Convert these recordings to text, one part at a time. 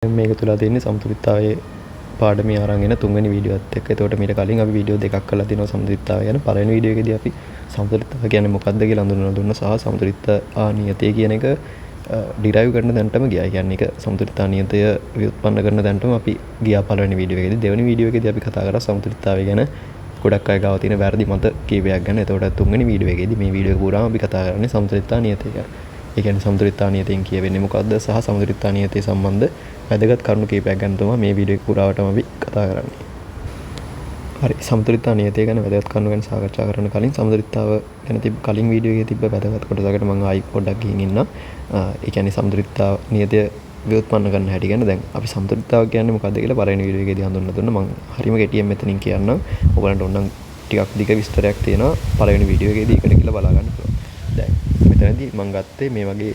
මේක තුලා තියෙන්නේ සමතුලිතතාවයේ පාඩමේ අරන් එන තුන්වෙනි වීඩියෝත් එක්ක. ඒකට මීට කලින් අපි වීඩියෝ දෙකක් කරලා තිනවා සමතුලිතතාවය ගැන. පළවෙනි වීඩියෝ එකේදී අපි සමතුලිතතාව කියන්නේ මොකක්ද කියලා හඳුන්වලා දුන්නා සහ සමතුලිතතා නියතය කියන එක ඩිරයිව් කරන තැනටම ගියා. ඒ කියන්නේ ඒක සමතුලිතතා නියතය ව්‍යුත්පන්න කරන තැනටම අපි ගියා පළවෙනි වීඩියෝ එකේදී. දෙවෙනි වීඩියෝ එකේදී අපි කතා කරා සමතුලිතතාවය ගැන ගොඩක් අය ගාව තියෙන වැරදි මත කීපයක් ගැන. ඒකට තුන්වෙනි වීඩියෝ එකේදී මේ වීඩියෝ එක පුරාම අපි කතා කරන්නේ සමතුලිතතා නියතය ගැන. ඒ කියන්නේ සමතුලිතතා නියතයෙන් කියවෙන්නේ මොකක්ද සහ සමතුලිතතා නියතය සම්බන්ධ වැදගත් කරුණු කීපයක් ගැන තමයි මේ වීඩියෝ එක පුරාවටම අපි කතා කරන්නේ. හරි, සමතුලිතතා නියතය ගැන වැදගත් කරුණු ගැන සාකච්ඡා කරන්න කලින් සමතුලිතතාව ගැන තිබ්බ කලින් වීඩියෝ එකේ තිබ්බ වැදගත් කොටසකට මම ආයි පොඩ්ඩක් ගිහින් ඉන්නම්. ඒ කියන්නේ සමතුලිතතාව නියතය ව්‍යුත්පන්න කරන්න හැටි ගැන. දැන් අපි සමතුලිතතාව කියන්නේ මොකක්ද කියලා පළවෙනි වීඩියෝ එකේදී හඳුන්වලා දුන්නා. මම හරිම කෙටියෙන් මෙතනින් කියන්නම්. ඔයගලන්ට ඕනනම් ටිකක් දිග විස්තරයක් තියෙනවා පළවෙනි වීඩියෝ එකේදී ඒකට කියලා බලා ගන්න පුළුවන්. දැන් මෙතනදී මම ගත්තේ මේ වගේ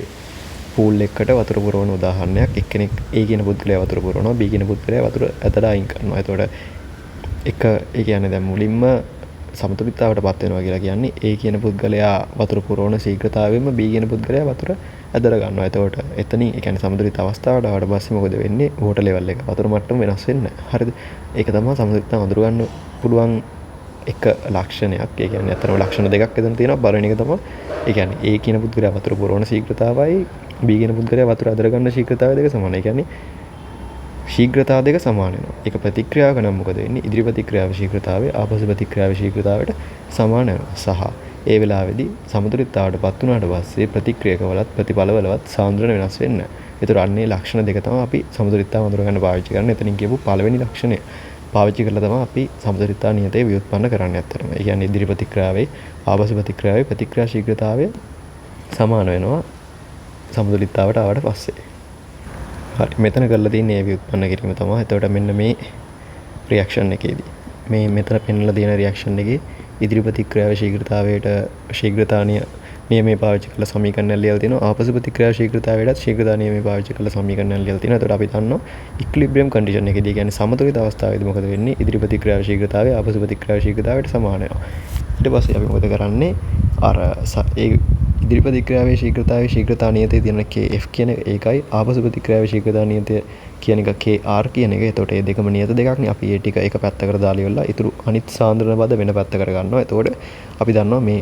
පූල් එකකට වතුර පුරවන උදාහරණයක්. එක්කෙනෙක් A කියන පුද්ගලයා වතුර පුරවනවා, B කියන පුද්ගලයා වතුර ඇදලා අයින් කරනවා. එතකොට ඒ කියන්නේ දැන් මුලින්ම සමතුලිතතාවයටපත් වෙනවා කියලා කියන්නේ A කියන පුද්ගලයා වතුර පුරවන ශීඝ්‍රතාවයෙන්ම B කියන පුද්ගලයා වතුර ඇදලා ගන්නවා. එතකොට එතනින් ඒ කියන්නේ සමතුලිත අවස්ථාවට ආවට පස්සේ මොකද වෙන්නේ? වෝටර් ලෙවල් එක වතුර මට්ටම වෙනස් වෙන්නේ නැහැ. හරිද? ඒක තමයි සමතුලිතතාව අඳුර ගන්න පුළුවන් එක ලක්ෂණයක්. ඒ කියන්නේ අතරම ලක්ෂණ දෙකක් එතන තියෙනවා. පළවෙනි එක තමයි ඒ කියන්නේ A කියන පුද්ගලයා වතුර පුරවන ශීඝ්‍රතාවයයි B කියන පුද්ගලයා වතුර අදර ගන්න ශීඝ්‍රතාවය දෙක සමානයි. ඒ කියන්නේ ශීඝ්‍රතාව දෙක සමාන වෙනවා. ඒක ප්‍රතික්‍රියාවක නම් මොකද වෙන්නේ? ඉදිරි ප්‍රතික්‍රියාවේ ශීඝ්‍රතාවය ආපසු ප්‍රතික්‍රියාවේ ශීඝ්‍රතාවයට සමාන වෙනවා. සහ ඒ වෙලාවේදී සමතුලිතතාවයටපත් වුණාට පස්සේ ප්‍රතික්‍රියකවලත් ප්‍රතිඵලවලවත් සාන්ද්‍රණ වෙනස් වෙන්නේ නැහැ. ඒතර අන්නේ ලක්ෂණ දෙක තමයි අපි සමතුලිතතාව අඳුර ගන්න පාවිච්චි කරන්නේ. එතනින් කියපු පළවෙනි ලක්ෂණය පාවිච්චි කරලා තමයි අපි සමතුලිතතා නියතය ව්‍යුත්පන්න කරන්නේ අත්‍තරම. ඒ කියන්නේ ඉදිරි ප්‍රතික්‍රියාවේ ආපසු ප්‍රතික්‍රියාවේ ප්‍රතික්‍රියා ශීඝ්‍රතාවය සමාන වෙනවා සමතුලිතතාවට ආවට පස්සේ. හරි, මෙතන කරලා තියෙන්නේ ඒ ව්‍යුත්පන්න කිරීම තමයි. එතකොට මෙන්න මේ රියැක්ෂන් එකේදී මේ මෙතන පෙන්වලා තියෙන රියැක්ෂන් එකේ ඉදිරි ප්‍රතික්‍රියාවේ ශීඝ්‍රතාවයට ශීඝ්‍රතානිය නියමයේ පාවිච්චි කරලා සමීකරණයක් ලියලා තිනවා. ආපසු ප්‍රතික්‍රියා ශීඝ්‍රතාවයටත් ශීඝ්‍රතා නියමයේ පාවිච්චි කරලා සමීකරණයක් ලියලා තිනවා. එතකොට අපි දන්නවා ඉක්විලිබ්‍රියම් කන්ඩිෂන් එකේදී කියන්නේ සමතුලිත අවස්ථාවේදී මොකද වෙන්නේ? ඉදිරි ප්‍රතික්‍රියාවේ ශීඝ්‍රතාවය ආපසු ප්‍රතික්‍රියාවේ ශීඝ්‍රතාවයට සමාන වෙනවා. ඊට පස්සේ අපි මොකද කරන්නේ? අර ඒ ඉදිරි ප්‍රතික්‍රියාවේ ශීඝ්‍රතාවයේ ශීඝ්‍රතා නියතයේ තියෙන kF කියන ඒකයි ආපසු ප්‍රතික්‍රියාවේ ශීඝ්‍රතා නියතය කියන එක kR කියන එක. එතකොට මේ දෙකම නියත දෙකක්නේ. අපි මේ ටික එක පැත්තකට දාලා ඉවරලා ඊටු අනිත් සාන්ද්‍රණ පද වෙන පැත්තකට ගන්නවා. එතකොට අපි දන්නවා මේ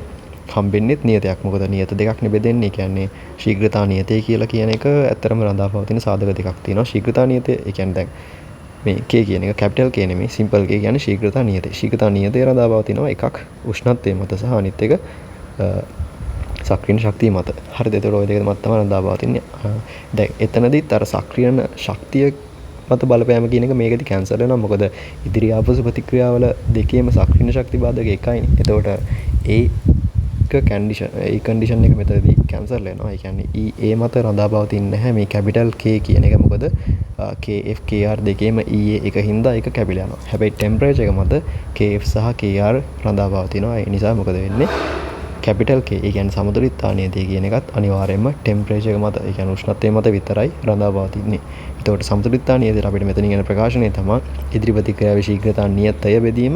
හම්බෙන්නේත් නියතයක්. මොකද නියත දෙකක්නේ බෙදෙන්නේ. කියන්නේ ශීඝ්‍රතා නියතය කියලා කියන එක ඇත්තරම රඳාපවතින සාධක දෙකක් තියෙනවා. ශීඝ්‍රතා නියතය ඒ කියන්නේ දැන් මේ K කියන එක කැපිටල් K නෙමෙයි සිම්පල් K කියන්නේ ශීඝ්‍රතා නියතය. ශීඝ්‍රතා නියතය රඳාපවතිනවා එකක් උෂ්ණත්වයේ මත සහ අනිත් එක සක්‍රීය ශක්තිය මත. හරිද? ඒතකොට ওই දෙක මත තමයි රඳාපවතින්නේ. දැන් එතනදිත් අර සක්‍රීය ශක්තිය මත බලපෑම කියන එක මේකදී කැන්සල් වෙනවා. මොකද ඉදිරි ආපසු ප්‍රතික්‍රියාවල දෙකේම සක්‍රීය ශක්ති බාධක එකයිනේ. එතකොට ඒ කන්ඩිෂන් එක මෙතනදී කැන්සල් වෙනවා. ඒ කියන්නේ ඒ මත රඳාපවතින්නේ නැහැ මේ කැපිටල් K කියන එක. මොකද KF KR දෙකේම එක හින්දා ඒක කැපිලා යනවා. හැබැයි ටෙම්පරේචර් එක මත KF සහ KR රඳාපවතිනවා. ඒ නිසා මොකද වෙන්නේ? කැපිටල් K ඒ කියන්නේ සමතුලිතතා නියතය කියන එකත් අනිවාර්යයෙන්ම ටෙම්පරේචර් එක මත ඒ කියන්නේ උෂ්ණත්වය මත විතරයි රඳාපවතින්නේ. එතකොට සමතුලිතතා නියතයට අපිට මෙතනින් එන ප්‍රකාශනය තමයි ඉදිරි ප්‍රතික්‍රියාවේ ශීඝ්‍රතා නියතය බෙදීම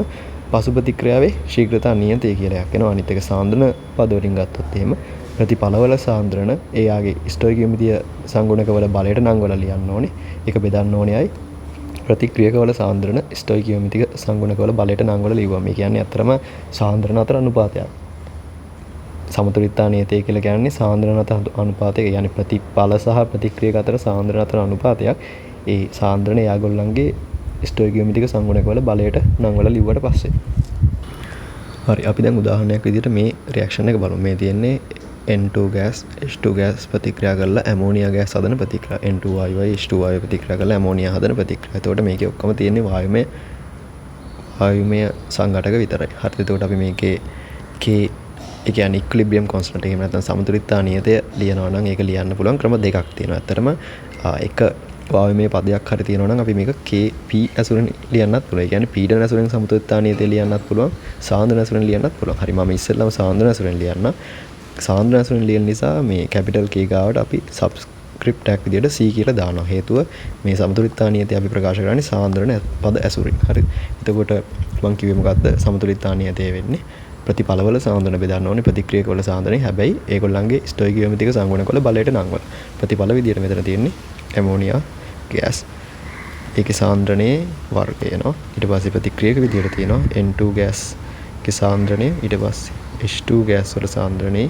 පසු ප්‍රතික්‍රියාවේ ශීඝ්‍රතා නියතය කියලා එකක් වෙනවා. අනිත් එක සාන්ද්‍රණ පද වලින් ගත්තොත් එහෙම ප්‍රතිඵලවල සාන්ද්‍රණ එයාගේ ස්ටොයිකියෝමීතිය සංගුණකවල බලයට නංවලා ලියන්න ඕනේ. ඒක බෙදන්න ඕනේයි ප්‍රතික්‍රියකවල සාන්ද්‍රණ ස්ටොයිකියෝමීතික සංගුණකවල බලයට නංවලා ලියුවා. මේ කියන්නේ අතරම සාන්ද්‍රණ අතර අනුපාතයක්. සමතුලිතතා නියතය කියලා කියන්නේ සාන්ද්‍රණ අතර අනුපාතය. ඒ කියන්නේ ප්‍රතිඵල සහ ප්‍රතික්‍රියක අතර සාන්ද්‍රණ අතර අනුපාතයක්. ඒ සාන්ද්‍රණ යාගොල්ලන්ගේ ස්ටොයිකියෝමීතික සංගුණකවල බලයට නංවලා ලිව්වට පස්සේ. හරි, අපි දැන් උදාහරණයක් විදිහට මේ රියැක්ෂන් එක බලමු. මේ තියෙන්නේ N2 ගෑස් H2 ගෑස් ප්‍රතික්‍රියා කරලා ඇමෝනියා ගෑස් හදන ප්‍රතික්‍රියා. N2 වායුවයි H2 වායුව ප්‍රතික්‍රියා කරලා ඇමෝනියා හදන ප්‍රතික්‍රියා. එතකොට මේකේ ඔක්කොම තියෙන්නේ වායුමය සංඝටක විතරයි. හරිද? එතකොට අපි මේකේ K ඒ කියන්නේ ඉක්විලිබ්‍රියම් කොන්ස්ටන්ට් එහෙම නැත්නම් සමතුලිතතා නියතය ලියනවා නම් ඒක ලියන්න පුළුවන් ක්‍රම දෙකක් තියෙනවා. ඇත්තටම එක වායුමය පදයක් හරි තියෙනවා නම් අපි මේක KP ඇසුරෙන් ලියන්නත් පුළුවන්. ඒ කියන්නේ පීඩන ඇසුරෙන් සමතුලිතතා නියතය ලියන්නත් පුළුවන්. සාන්ද්‍රණ ඇසුරෙන් ලියන්නත් පුළුවන්. හරි, මම ඉස්සෙල්ලාම සාන්ද්‍රණ ඇසුරෙන් ලියන්න. සාන්ද්‍රණ ඇසුරෙන් ලියන නිසා මේ කැපිටල් K ගාවට අපි සබ්ස්ක්‍රිප්ට් එකක් විදිහට C කියලා දානවා. හේතුව මේ සමතුලිතතා නියතය අපි ප්‍රකාශ කරන්නේ සාන්ද්‍රණ පද ඇසුරින්. හරි. එතකොට මම කිව්වේ මොකද්ද සමතුලිතතා නියතය වෙන්නේ? ප්‍රතිඵලවල සාන්ද්‍රණ බෙදන්න ඕනේ ප්‍රතික්‍රියකවල සාන්ද්‍රණය. හැබැයි ඒගොල්ලන්ගේ ස්ටොයිකියෝමීතික සංගුණකවල බලයට නංවල. ප්‍රතිඵල විදියට මෙතන තියෙන්නේ ඇමෝනියා ගෑස් ඒකේ සාන්ද්‍රණයේ වර්ගය එනවා. ඊට පස්සේ ප්‍රතික්‍රියක විදියට තියෙනවා N2 ගෑස් ගේ සාන්ද්‍රණය, ඊට පස්සේ H2 ගෑස් වල සාන්ද්‍රණයේ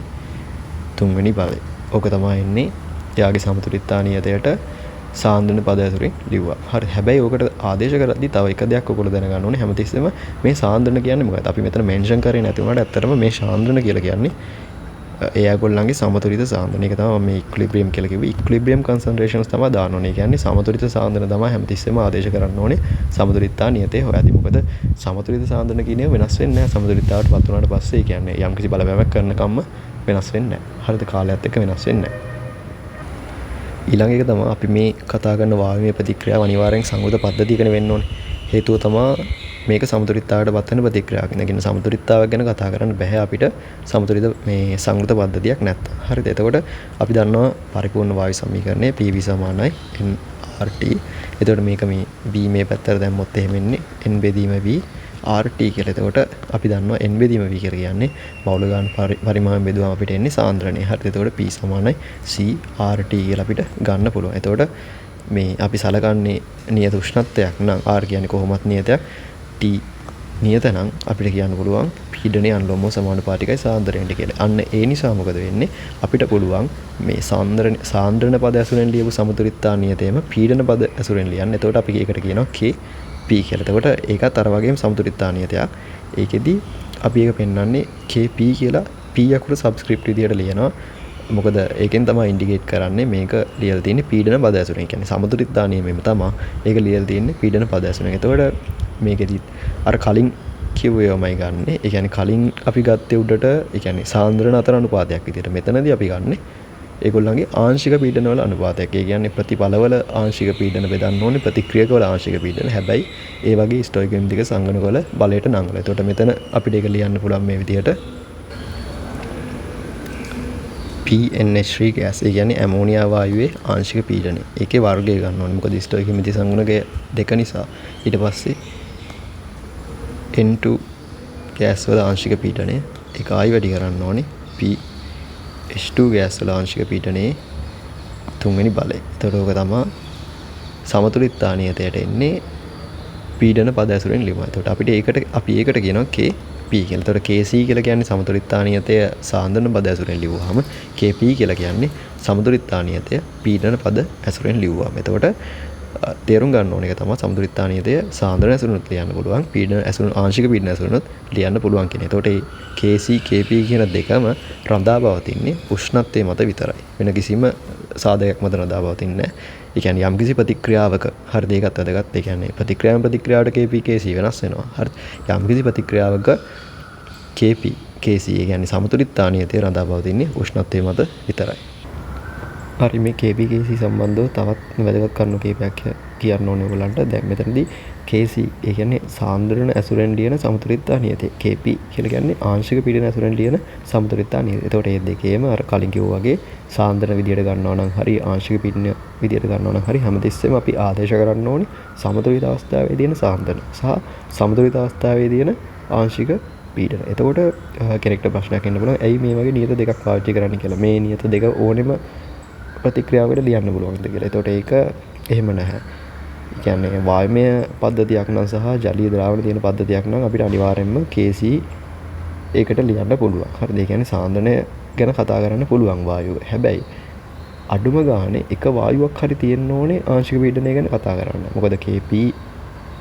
තුන්වෙනි බලය. ඕක තමයි එන්නේ එයාගේ සමතුලිතතා නියතයට සාන්ද්‍රණ පද ඇසුරින් ලිව්වා. හරි. හැබැයි ඕකට ආදේශ කරද්දී තව එක දෙයක් ඔයගොල්ලෝ දැනගන්න ඕනේ. හැමතිස්සෙම මේ සාන්ද්‍රණ කියන්නේ මොකක්ද? අපි මෙතන මෙන්ෂන් කරේ නැති වුණාට ඇත්තටම මේ සාන්ද්‍රණ කියලා කියන්නේ ඒගොල්ලන්ගේ සමතුලිත සාන්ද්‍රණ. ඒක තමයි මේ ඉක්විලිබ්‍රියම් කියලා කිව්වේ. ඉක්විලිබ්‍රියම් කන්සන්ට්‍රේෂන්ස් තමයි දාන්න ඕනේ. ඒ කියන්නේ සමතුලිත සාන්ද්‍රණ තමයි හැමතිස්සෙම ආදේශ කරන්න ඕනේ. සමතුලිතතා නියතේ හොයද්දී. මොකද සමතුලිත සාන්ද්‍රණ කියන්නේ වෙනස් වෙන්නේ නැහැ. සමතුලිතතාවට පත් වුණාට පස්සේ ඒ කියන්නේ යම්කිසි බලපෑමක් කරනකම්ම වෙනස් වෙන්නේ නැහැ. හරිද? කාලයත් එක්ක වෙනස් වෙන්නේ නැහැ. ඊළඟ එක තමයි අපි මේ කතා කරන වායුමය ප්‍රතික්‍රියාව අනිවාර්යෙන් සංවෘත පද්ධතියකනේ වෙන්න ඕනේ. හේතුව තමයි මේක සමතුලිතතාවයට පත් වෙන ප්‍රතික්‍රියාවක්. ඉතින් සමතුලිතතාවයක් ගැන කතා කරන්න බෑ අපිට සමතුලිත මේ සංවෘත පද්ධතියක් නැත්තම්. හරිද? එතකොට අපි දන්නවා පරිපූර්ණ වායු සමීකරණය PV සමානයි nRT. එතකොට මේක මේ V මේ පැත්තට දැම්මොත් එහෙම එන්නේ n බෙදීම V RT කියලා. එතකොට අපි දන්නවා n බෙදීම V කියලා කියන්නේ මෞලිකාන් පරිමාණ බෙදුවම අපිට එන්නේ සාන්ද්‍රණය. හරිද? එතකොට P සමානයි C RT කියලා අපිට ගන්න පුළුවන්. එතකොට මේ අපි සලකන්නේ නියත උෂ්ණත්වයක් නම් R කියන්නේ කොහොමත් නියතයක්, T නියත නම් අපිට කියන්න පුළුවන් පීඩනයේ අනුලෝම සමානුපාතිකයි සාන්ද්‍රණයට කියලා. අන්න ඒ නිසා මොකද වෙන්නේ? අපිට පුළුවන් මේ සාන්ද්‍රණ පද ඇසුරෙන් ලියපු සමතුලිතතා නියතේම පීඩන පද ඇසුරෙන් ලියන්න. එතකොට අපි ඒකට කියනවා Kp කියලා. එතකොට ඒකත් අර වගේම සමතුලිතතා නියතයක්. ඒකෙදි අපි ඒක පෙන්වන්නේ Kp කියලා P අකුර සබ්ස්ක්‍රිප්ට් විදියට ලියනවා. මොකද ඒකෙන් තමයි ඉන්ඩිකේට් කරන්නේ මේක ලියලා තියෙන්නේ පීඩන පද ඇසුරෙන්. ඒ කියන්නේ සමතුලිතතා නියමෙම තමයි ඒක ලියලා තියෙන්නේ පීඩන පද ඇසුරෙන්. එතකොට මේකෙදි අර කලින් කිව්වේමයි ගන්න. ඒ කියන්නේ කලින් අපි ගත්තේ උඩට ඒ කියන්නේ සාන්ද්‍රණ අතර අනුපාතයක් විදියට. මෙතනදී අපි ගන්නේ ඒගොල්ලන්ගේ ආංශික පීඩන වල අනුපාතයක්. ඒ කියන්නේ ප්‍රතිඵලවල ආංශික පීඩන බෙදන්න ඕනේ ප්‍රතික්‍රියක වල ආංශික පීඩන. හැබැයි ඒ වගේ ස්ටොයිකියමැටික් සංගණක වල බලයට නංගල. එතකොට මෙතන අපිට ඒක ලියන්න පුළුවන් මේ විදියට PNH3 ගෑස්. ඒ කියන්නේ ඇමෝනියා වායුවේ ආංශික පීඩනය. ඒකේ වර්ගය ගන්න ඕනේ. මොකද ස්ටොයිකියමැටික් සංගණකය දෙක නිසා. ඊට පස්සේ N2 ගෑස් වල ආංශික පීඩනය ඒක ආයි වැඩි කරන්න ඕනේ H2 ගෑස් වල ආංශික පීඩනයේ තුන්වෙනි බලය. එතකොට ඕක තමයි සමතුලිතතා නියතයට එන්නේ පීඩන පද ඇසුරෙන් ලියුවා. එතකොට අපිට ඒකට කියනවා Kp කියලා. එතකොට Kc කියලා කියන්නේ සමතුලිතතා නියතය සාන්ද්‍රණ පද ඇසුරෙන් ලියුවාම Kp කියලා කියන්නේ සමතුලිතතා නියතය පීඩන පද ඇසුරෙන් ලියුවාම. එතකොට තේරුම් ගන්න ඕන එක තමයි සමතුලිතතා නියතය සාන්ද්‍රණ ඇසුරෙනුත් ලියන්න පුළුවන්, පීඩන ඇසුර ආංශික පීඩන ඇසුරෙනුත් ලියන්න පුළුවන් කියන. එතකොට මේ Kc Kp කියන දෙකම රඳා පවතින්නේ උෂ්ණත්වයේ මත විතරයි. වෙන කිසිම සාධකයක් මත රඳා පවතින්නේ නැහැ. ඒ කියන්නේ යම්කිසි ප්‍රතික්‍රියාවක හරිද ඒකත් වැදගත්. ඒ කියන්නේ ප්‍රතික්‍රියාවට Kp Kc වෙනස් වෙනවා. හරිද? යම්කිසි ප්‍රතික්‍රියාවක Kp Kc ඒ කියන්නේ සමතුලිතතා නියතය රඳා පවතින්නේ උෂ්ණත්වයේ මත විතරයි. හරි, මේ Kp Kc සම්බන්ධව තවත් වැදගත් කරුණු කීපයක් කියන්න ඕනේ ඔයගලන්ට. දැන් මෙතනදී Kc ඒ කියන්නේ සාන්ද්‍රණ ඇසුරෙන් ලියන සමතුලිතතා නියතය. Kp කියලා කියන්නේ ආංශික පීඩන ඇසුරෙන් ලියන සමතුලිතතා නියතය. එතකොට මේ දෙකේම අර කලින් කිව්වා වගේ සාන්ද්‍රණ විදියට ගන්නවා නම් හරි ආංශික පීඩන විදියට ගන්නවා නම් හරි හැමතිස්සෙම අපි ආදේශ කරන්න ඕනේ සමතුලිත අවස්ථාවේ තියෙන සාන්ද්‍රණ සහ සමතුලිත අවස්ථාවේ තියෙන ආංශික පීඩන. එතකොට කෙනෙක්ට ප්‍රශ්නයක් එන්න පුළුවන් ඇයි මේ වගේ නියත දෙකක් පාවිච්චි කරන්න කියලා. මේ නියත දෙක ඕනෙම ප්‍රතික්‍රියාවකට ලියන්න පුළුවන්ද කියලා. එතකොට ඒක එහෙම නැහැ. ඒ කියන්නේ වායමය පද්ධතියක් නම් සහ ජලීය ද්‍රාවණ තියෙන පද්ධතියක් නම් අපිට අනිවාර්යයෙන්ම Kc ඒකට ලියන්න පුළුවන්. හරිද? ඒ කියන්නේ සාන්ද්‍රණය ගැන කතා කරන්න පුළුවන් වායුව. හැබැයි අඩුම ගානේ එක වායුවක් හරි තියෙන්න ඕනේ ආංශික පීඩනය ගැන කතා කරන්න. මොකද Kp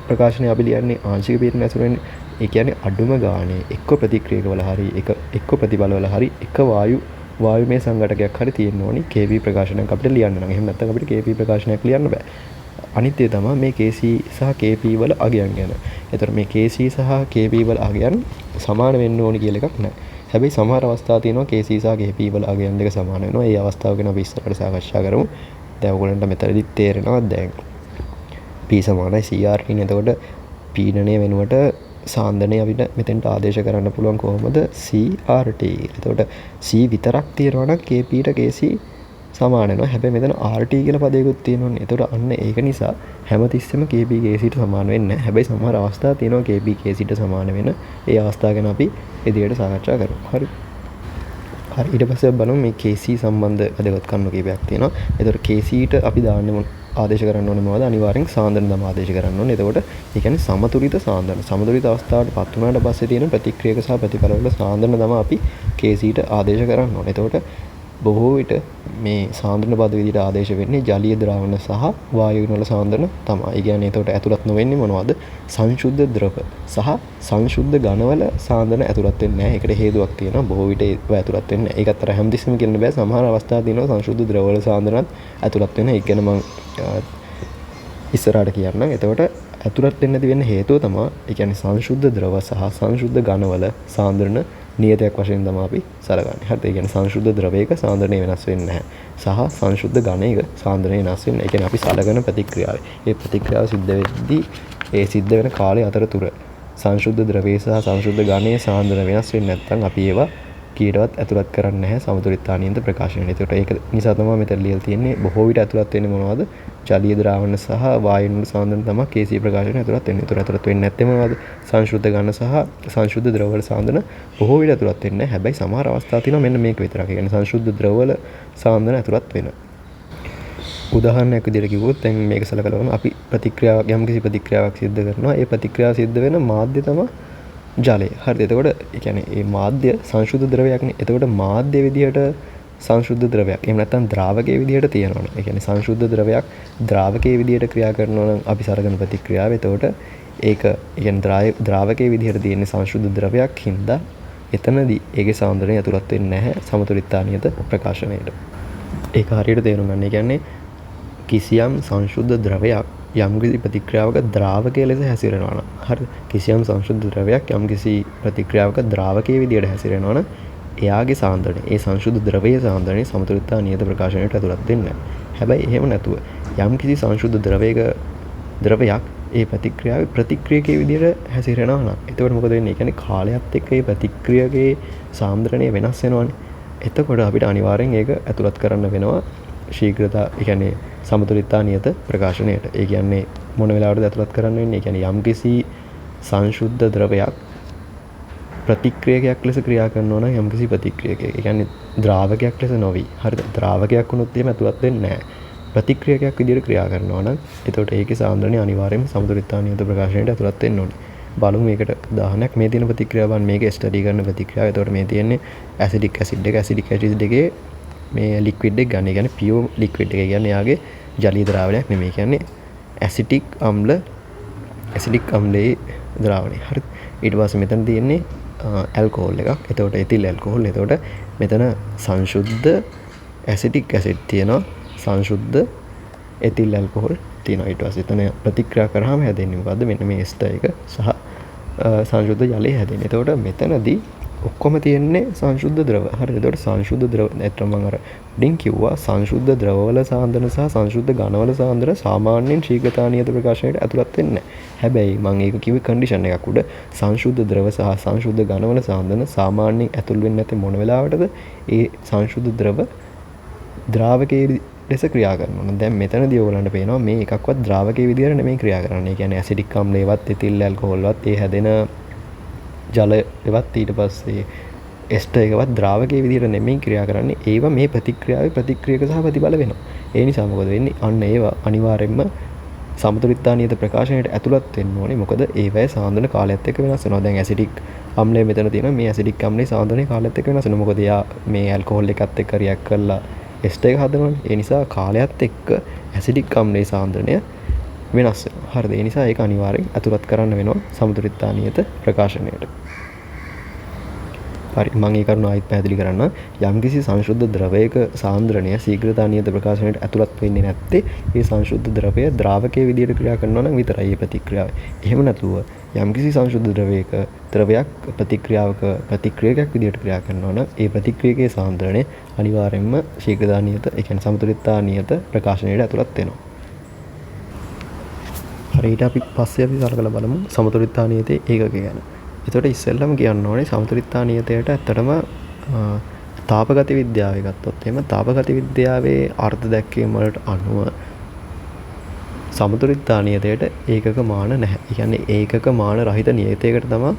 ප්‍රකාශනය අපි ලියන්නේ ආංශික පීඩන ඇසුරෙන්. ඒ කියන්නේ අඩුම ගානේ එක්ක ප්‍රතික්‍රියකවල හරි එක්ක ප්‍රතිබලවල හරි එක වායුමය සංඝටකයක් හරි තියෙන්න ඕනි Kp ප්‍රකාශනයක් අපිට ලියන්න නම්. එහෙම නැත්නම් අපිට Kp ප්‍රකාශනයක් ලියන්න බෑ. අනිත් ඒ තමයි මේ Kc සහ Kp වල අගයන් ගැන. ඒතර මේ Kc සහ Kp වල අගයන් සමාන වෙන්න ඕනි කියලා එකක් නැහැ. හැබැයි සමහර අවස්ථා තියෙනවා Kc සහ Kp වල අගයන් දෙක සමාන වෙනවා. ඒ අවස්ථාව ගැන අපි ඉස්සරහට සාකච්ඡා කරමු. දැන් ඔයගොල්ලන්ට මෙතනදි තේරෙනවා දැන් P සමානයි CR කියන. එතකොට පීඩනය වෙනුවට සාන්ද්‍රණය අපිට මෙතෙන්ට ආදේශ කරන්න පුළුවන් කොහොමද? CRT. එතකොට C විතරක් තියෙනවා නම් Kp ට Kc සමාන වෙනවා. හැබැයි මෙතන RT කියලා පදයකුත් තියෙනවනේ. එතකොට අන්න ඒක නිසා හැමතිස්සෙම Kp Kc ට සමාන වෙන්නේ නැහැ. හැබැයි සමහර අවස්ථා තියෙනවා Kp Kc ට සමාන වෙන. ඒ අවස්ථා ගැන අපි ඉදිරියට සාකච්ඡා කරමු. හරි. ඊට පස්සේ බලමු මේ Kc සම්බන්ධ වැදගත් කරුණු කීපයක් තියෙනවා. එතකොට Kc ට අපි දාන්නේ ආදේශ කරන්න ඕනේ මොනවද? අනිවාර්යෙන් සාන්ද්‍රණ තමයි ආදේශ කරන්න ඕනේ. එතකොට ඒ කියන්නේ සමතුලිත සාන්ද්‍රණ. සමතුලිත අවස්ථාවට පත් වුණාට පස්සේ තියෙන ප්‍රතික්‍රියක සහ ප්‍රතිඵලවල සාන්ද්‍රණ තමයි අපි KCට ආදේශ කරන්න ඕනේ. එතකොට බොහෝ විට මේ සාන්ද්‍රණ පද විදිහට ආදේශ වෙන්නේ ජලීය ද්‍රාවණ සහ වායුන් වල සාන්ද්‍රණ තමයි. ඒ කියන්නේ එතකොට ඇතුළත් නොවෙන්නේ මොනවද? සංශුද්ධ ද්‍රව සහ සංශුද්ධ ඝනවල සාන්ද්‍රණ ඇතුළත් වෙන්නේ නැහැ. ඒකට හේතුවක් තියෙනවා. බොහෝ විට ඒව ඇතුළත් වෙන්නේ නැහැ. ඒකත් අර හැමතිස්සෙම කියන්න බෑ. සමහර අවස්ථා තියෙනවා සංශුද්ධ ද්‍රව වල සාන්ද්‍රණත් ඇතුළත් වෙන. ඒක ගැන මම ඉස්සරහට කියන්නම්. එතකොට ඇතුළත් වෙන්න නැති වෙන්න හේතුව තමයි ඒ කියන්නේ සංශුද්ධ ද්‍රව සහ සංශුද්ධ ඝනවල සාන්ද්‍රණ නියතයක් වශයෙන් තමයි අපි සලකන්නේ. හරිද? ඒ කියන්නේ සංශුද්ධ ද්‍රවයක සාන්ද්‍රණය වෙනස් වෙන්නේ නැහැ. සහ සංශුද්ධ ඝනයක සාන්ද්‍රණය වෙනස් වෙන්නේ. ඒ කියන්නේ අපි සලකන ප්‍රතික්‍රියාවයි. ඒ ප්‍රතික්‍රියාව සිද්ධ වෙද්දී ඒ සිද්ධ වෙන කාලය අතරතුර සංශුද්ධ ද්‍රවයේ සහ සංශුද්ධ ඝනයේ සාන්ද්‍රණය වෙනස් වෙන්නේ නැත්නම් අපි ඒවා කීයටවත් ඇතුළත් කරන්නේ නැහැ සමතුලිතානියන්ත්‍ර ප්‍රකාශනයේ. ඒකට ඒක නිසා තමයි මෙතන ලියලා තියෙන්නේ බොහෝ විට ඇතුළත් වෙන්නේ මොනවද? ජලීය ද්‍රාවණ සහ වායුන් වල සාන්ද්‍රණ තමයි KC ප්‍රකාශනයේ ඇතුළත් වෙන්නේ. ඒතර ඇතුළත් වෙන්නේ නැත්තේ මොනවද? සංශුද්ධ ඝන සහ සංශුද්ධ ද්‍රව වල සාන්ද්‍රණ බොහෝ විට ඇතුළත් වෙන්නේ නැහැ. හැබැයි සමහර අවස්ථා තියෙනවා මෙන්න මේක විතරක්. ඒ කියන්නේ සංශුද්ධ ද්‍රව වල සාන්ද්‍රණ ඇතුළත් වෙනවා. උදාහරණයක් විදිහට කිව්වොත් දැන් මේක සලකලා බලමු. අපි ප්‍රතික්‍රියාවක් යම්කිසි ප්‍රතික්‍රියාවක් සිද්ධ කරනවා. ඒ ප්‍රතික්‍රියාව සිද්ධ වෙන මාධ්‍ය තමයි ජලය. හරිද? එතකොට ඒ කියන්නේ මේ මාධ්‍ය සංශුද්ධ ද්‍රවයක්නේ. එතකොට මාධ්‍ය විදිහට සංශුද්ධ ද්‍රවයක්. එහෙම නැත්නම් ද්‍රාවකයේ විදිහට තියෙනවනේ. ඒ කියන්නේ සංශුද්ධ ද්‍රවයක් ද්‍රාවකයේ විදිහට ක්‍රියා කරනවා නම් අපි සලකන ප්‍රතික්‍රියාව. එතකොට ඒක ඒ කියන්නේ ද්‍රාවකයේ විදිහට තියෙන සංශුද්ධ ද්‍රවයක් හින්දා එතනදී ඒකේ සාන්ද්‍රණය ඇතුළත් වෙන්නේ නැහැ සමතුලිතානියත ප්‍රකාශනයට. ඒක හරියට තේරුම් ගන්න. ඒ කියන්නේ කිසියම් සංශුද්ධ ද්‍රවයක් යම්කිසි ප්‍රතික්‍රියාවක ද්‍රාවකයේ ලෙස හැසිරෙනවා නම් හරිද? කිසියම් සංශුද්ධ ද්‍රවයක් යම්කිසි ප්‍රතික්‍රියාවක ද්‍රාවකයේ විදිහට හැසිරෙනවා නම් එයාගේ සාන්ද්‍රණය, ඒ සංශුද්ධ ද්‍රවයේ සාන්ද්‍රණය සමතුලිතානියත ප්‍රකාශනයට ඇතුළත් වෙන්නේ නැහැ. හැබැයි එහෙම නැතුව යම්කිසි සංශුද්ධ ද්‍රවයක් ඒ ප්‍රතික්‍රියාවේ ප්‍රතික්‍රියකයේ විදිහට හැසිරෙනවා නම් එතකොට මොකද වෙන්නේ? ඒ කියන්නේ කාලයත් එක්ක ඒ ප්‍රතික්‍රියකයේ සාන්ද්‍රණය වෙනස් වෙනවනේ. එතකොට අපිට අනිවාර්යෙන් ඒක ඇතුළත් කරන්න වෙනවා ශීඝ්‍රතා, ඒ කියන්නේ සමතුලිතානියත ප්‍රකාශනයට. ඒ කියන්නේ මොන වෙලාවටද ඇතුළත් කරන්න වෙන්නේ? ඒ කියන්නේ යම්කිසි සංශුද්ධ ද්‍රවයක් ප්‍රතික්‍රියකයක් ලෙස ක්‍රියා කරනවා නම් යම්කිසි ප්‍රතික්‍රියකයක්. ඒ කියන්නේ ද්‍රාවකයක් ලෙස නොවි. හරිද? ද්‍රාවකයක් වුණොත් එහෙම ඇතුළත් වෙන්නේ නැහැ. ප්‍රතික්‍රියකයක් විදිහට ක්‍රියා කරනවා නම් එතකොට ඒකේ සාන්ද්‍රණය අනිවාර්යයෙන්ම සමතුලිතානියත ප්‍රකාශනයට ඇතුළත් වෙන්න ඕනේ. බලමු මේකට උදාහරණයක්. මේ තියෙන ප්‍රතික්‍රියාවන් මේක ස්ටඩි කරන ප්‍රතික්‍රියාව. එතකොට මේ තියෙන්නේ ඇසිඩික් ඇසිඩ් එක. ඇසිඩික් ඇසිඩ් එකේ මේ ලික්විඩ් එක ගන්න. ඒ කියන්නේ පියුර් ලික්විඩ් එක. ඒ කියන්නේ යාගේ ජලීය ද්‍රාවණයක් නෙමෙයි. කියන්නේ ඇසිටික් අම්ලයේ ද්‍රාවණය. හරිද? ඊට පස්සේ මෙතන තියෙන්නේ ඇල්කොහොල් එකක්. එතකොට එතිල් ඇල්කොහොල්. එතකොට මෙතන සංශුද්ධ ඇසිටික් ඇසිඩ් තියෙනවා. සංශුද්ධ එතිල් ඇල්කොහොල් තියෙනවා. ඊට පස්සේ එතන ප්‍රතික්‍රියා කරාම හැදෙන්නේ මොකද්ද? මෙන්න මේ එස්ටර් එක සහ සංශුද්ධ ජලය හැදෙන්නේ. එතකොට මෙතනදී ඔක්කොම තියෙන්නේ සංශුද්ධ ද්‍රව. හරිද? එතකොට සංශුද්ධ ද්‍රව නැත්නම් මම අර ඩින් කිව්වා සංශුද්ධ ද්‍රවවල සාන්ද්‍රණ සහ සංශුද්ධ ඝනවල සාන්ද්‍රණ සාමාන්‍යයෙන් ශීඝ්‍රතානියත ප්‍රකාශනයට ඇතුළත් වෙන්නේ නැහැ. හැබැයි මම ඒක කිව්වේ කන්ඩිෂන් එකක් උඩ. සංශුද්ධ ද්‍රව සහ සංශුද්ධ ඝනවල සාන්ද්‍රණ සාමාන්‍යයෙන් ඇතුල් වෙන්නේ නැති මොන වෙලාවටද? ඒ සංශුද්ධ ද්‍රව ද්‍රාවකයේ ලෙස ක්‍රියා කරනවා. දැන් මෙතනදී ඕගලන්ට පේනවා මේ එකක්වත් ද්‍රාවකයේ විදිහට නෙමෙයි ක්‍රියා කරන්නේ. ඒ කියන්නේ ඇසිඩික් අම්ලයේවත් එතිල් ඇල්කොහොල්වත් ඒ හැදෙන ජලයවත් ඊට පස්සේ එස්ටර් එකවත් ද්‍රාවකයේ විදිහට නෙමෙයි ක්‍රියා කරන්නේ. ඒවා මේ ප්‍රතික්‍රියාවේ ප්‍රතික්‍රියක සහ ප්‍රතිඵල වෙනවා. ඒ නිසා මොකද වෙන්නේ? අන්න ඒවා අනිවාර්යයෙන්ම සමතුලිතානියත ප්‍රකාශනයට ඇතුළත් වෙන්න ඕනේ. මොකද ඒවැය සාන්ද්‍රණ කාලයත් එක්ක වෙනස් වෙනවා. දැන් ඇසිඩික් අම්ලය මෙතන තියෙනවා. මේ ඇසිඩික් අම්ලයේ සාන්ද්‍රණය කාලයත් එක්ක වෙනස් වෙනවා. මොකද එයා මේ ඇල්කොහොල් එකත් එක්ක රියැක්ට් කරලා එස්ටර් එක හදනවනේ. ඒ නිසා කාලයත් එක්ක ඇසිඩික් අම්ලයේ සාන්ද්‍රණය වෙනස් වෙනවා. හරිද? ඒ නිසා ඒක අනිවාර්යෙන් ඇතුළත් කරන්න වෙනවා සමතුලිතානියත ප්‍රකාශනයට. හරි, මම ඒ කරුණ ආයෙත් පැහැදිලි කරන්න. යම්කිසි සංශුද්ධ ද්‍රවයක සාන්ද්‍රණය ශීඝ්‍රතානියත ප්‍රකාශනයට ඇතුළත් වෙන්නේ නැත්තේ ඒ සංශුද්ධ ද්‍රවය ද්‍රාවකයේ විදිහට ක්‍රියා කරනවා නම් විතරයි මේ ප්‍රතික්‍රියාව. එහෙම නැතුව යම්කිසි සංශුද්ධ ද්‍රවයක් ප්‍රතික්‍රියකයක් විදිහට ක්‍රියා කරනවා නම් ඒ ප්‍රතික්‍රියකයේ සාන්ද්‍රණය අනිවාර්යයෙන්ම ශීඝ්‍රතානියත, ඒ කියන්නේ සමතුලිතානියත ප්‍රකාශනයට ඇතුළත් වෙනවා. හරි, ඊට අපි පස්සේ සලකලා බලමු සමතුලිතානියතේ ඒකක ගැන. එතකොට ඉස්සෙල්ලම කියන්න ඕනේ සමතුලිතානියතයට ඇත්තටම තාපගති විද්‍යාවේ ගත්තොත් එහෙම තාපගති විද්‍යාවේ අර්ථ දැක්වීම වලට අනුව සමතුලිතානියතයට ඒකක මාන නැහැ. ඒ කියන්නේ ඒකක මාන රහිත නියතයකට තමයි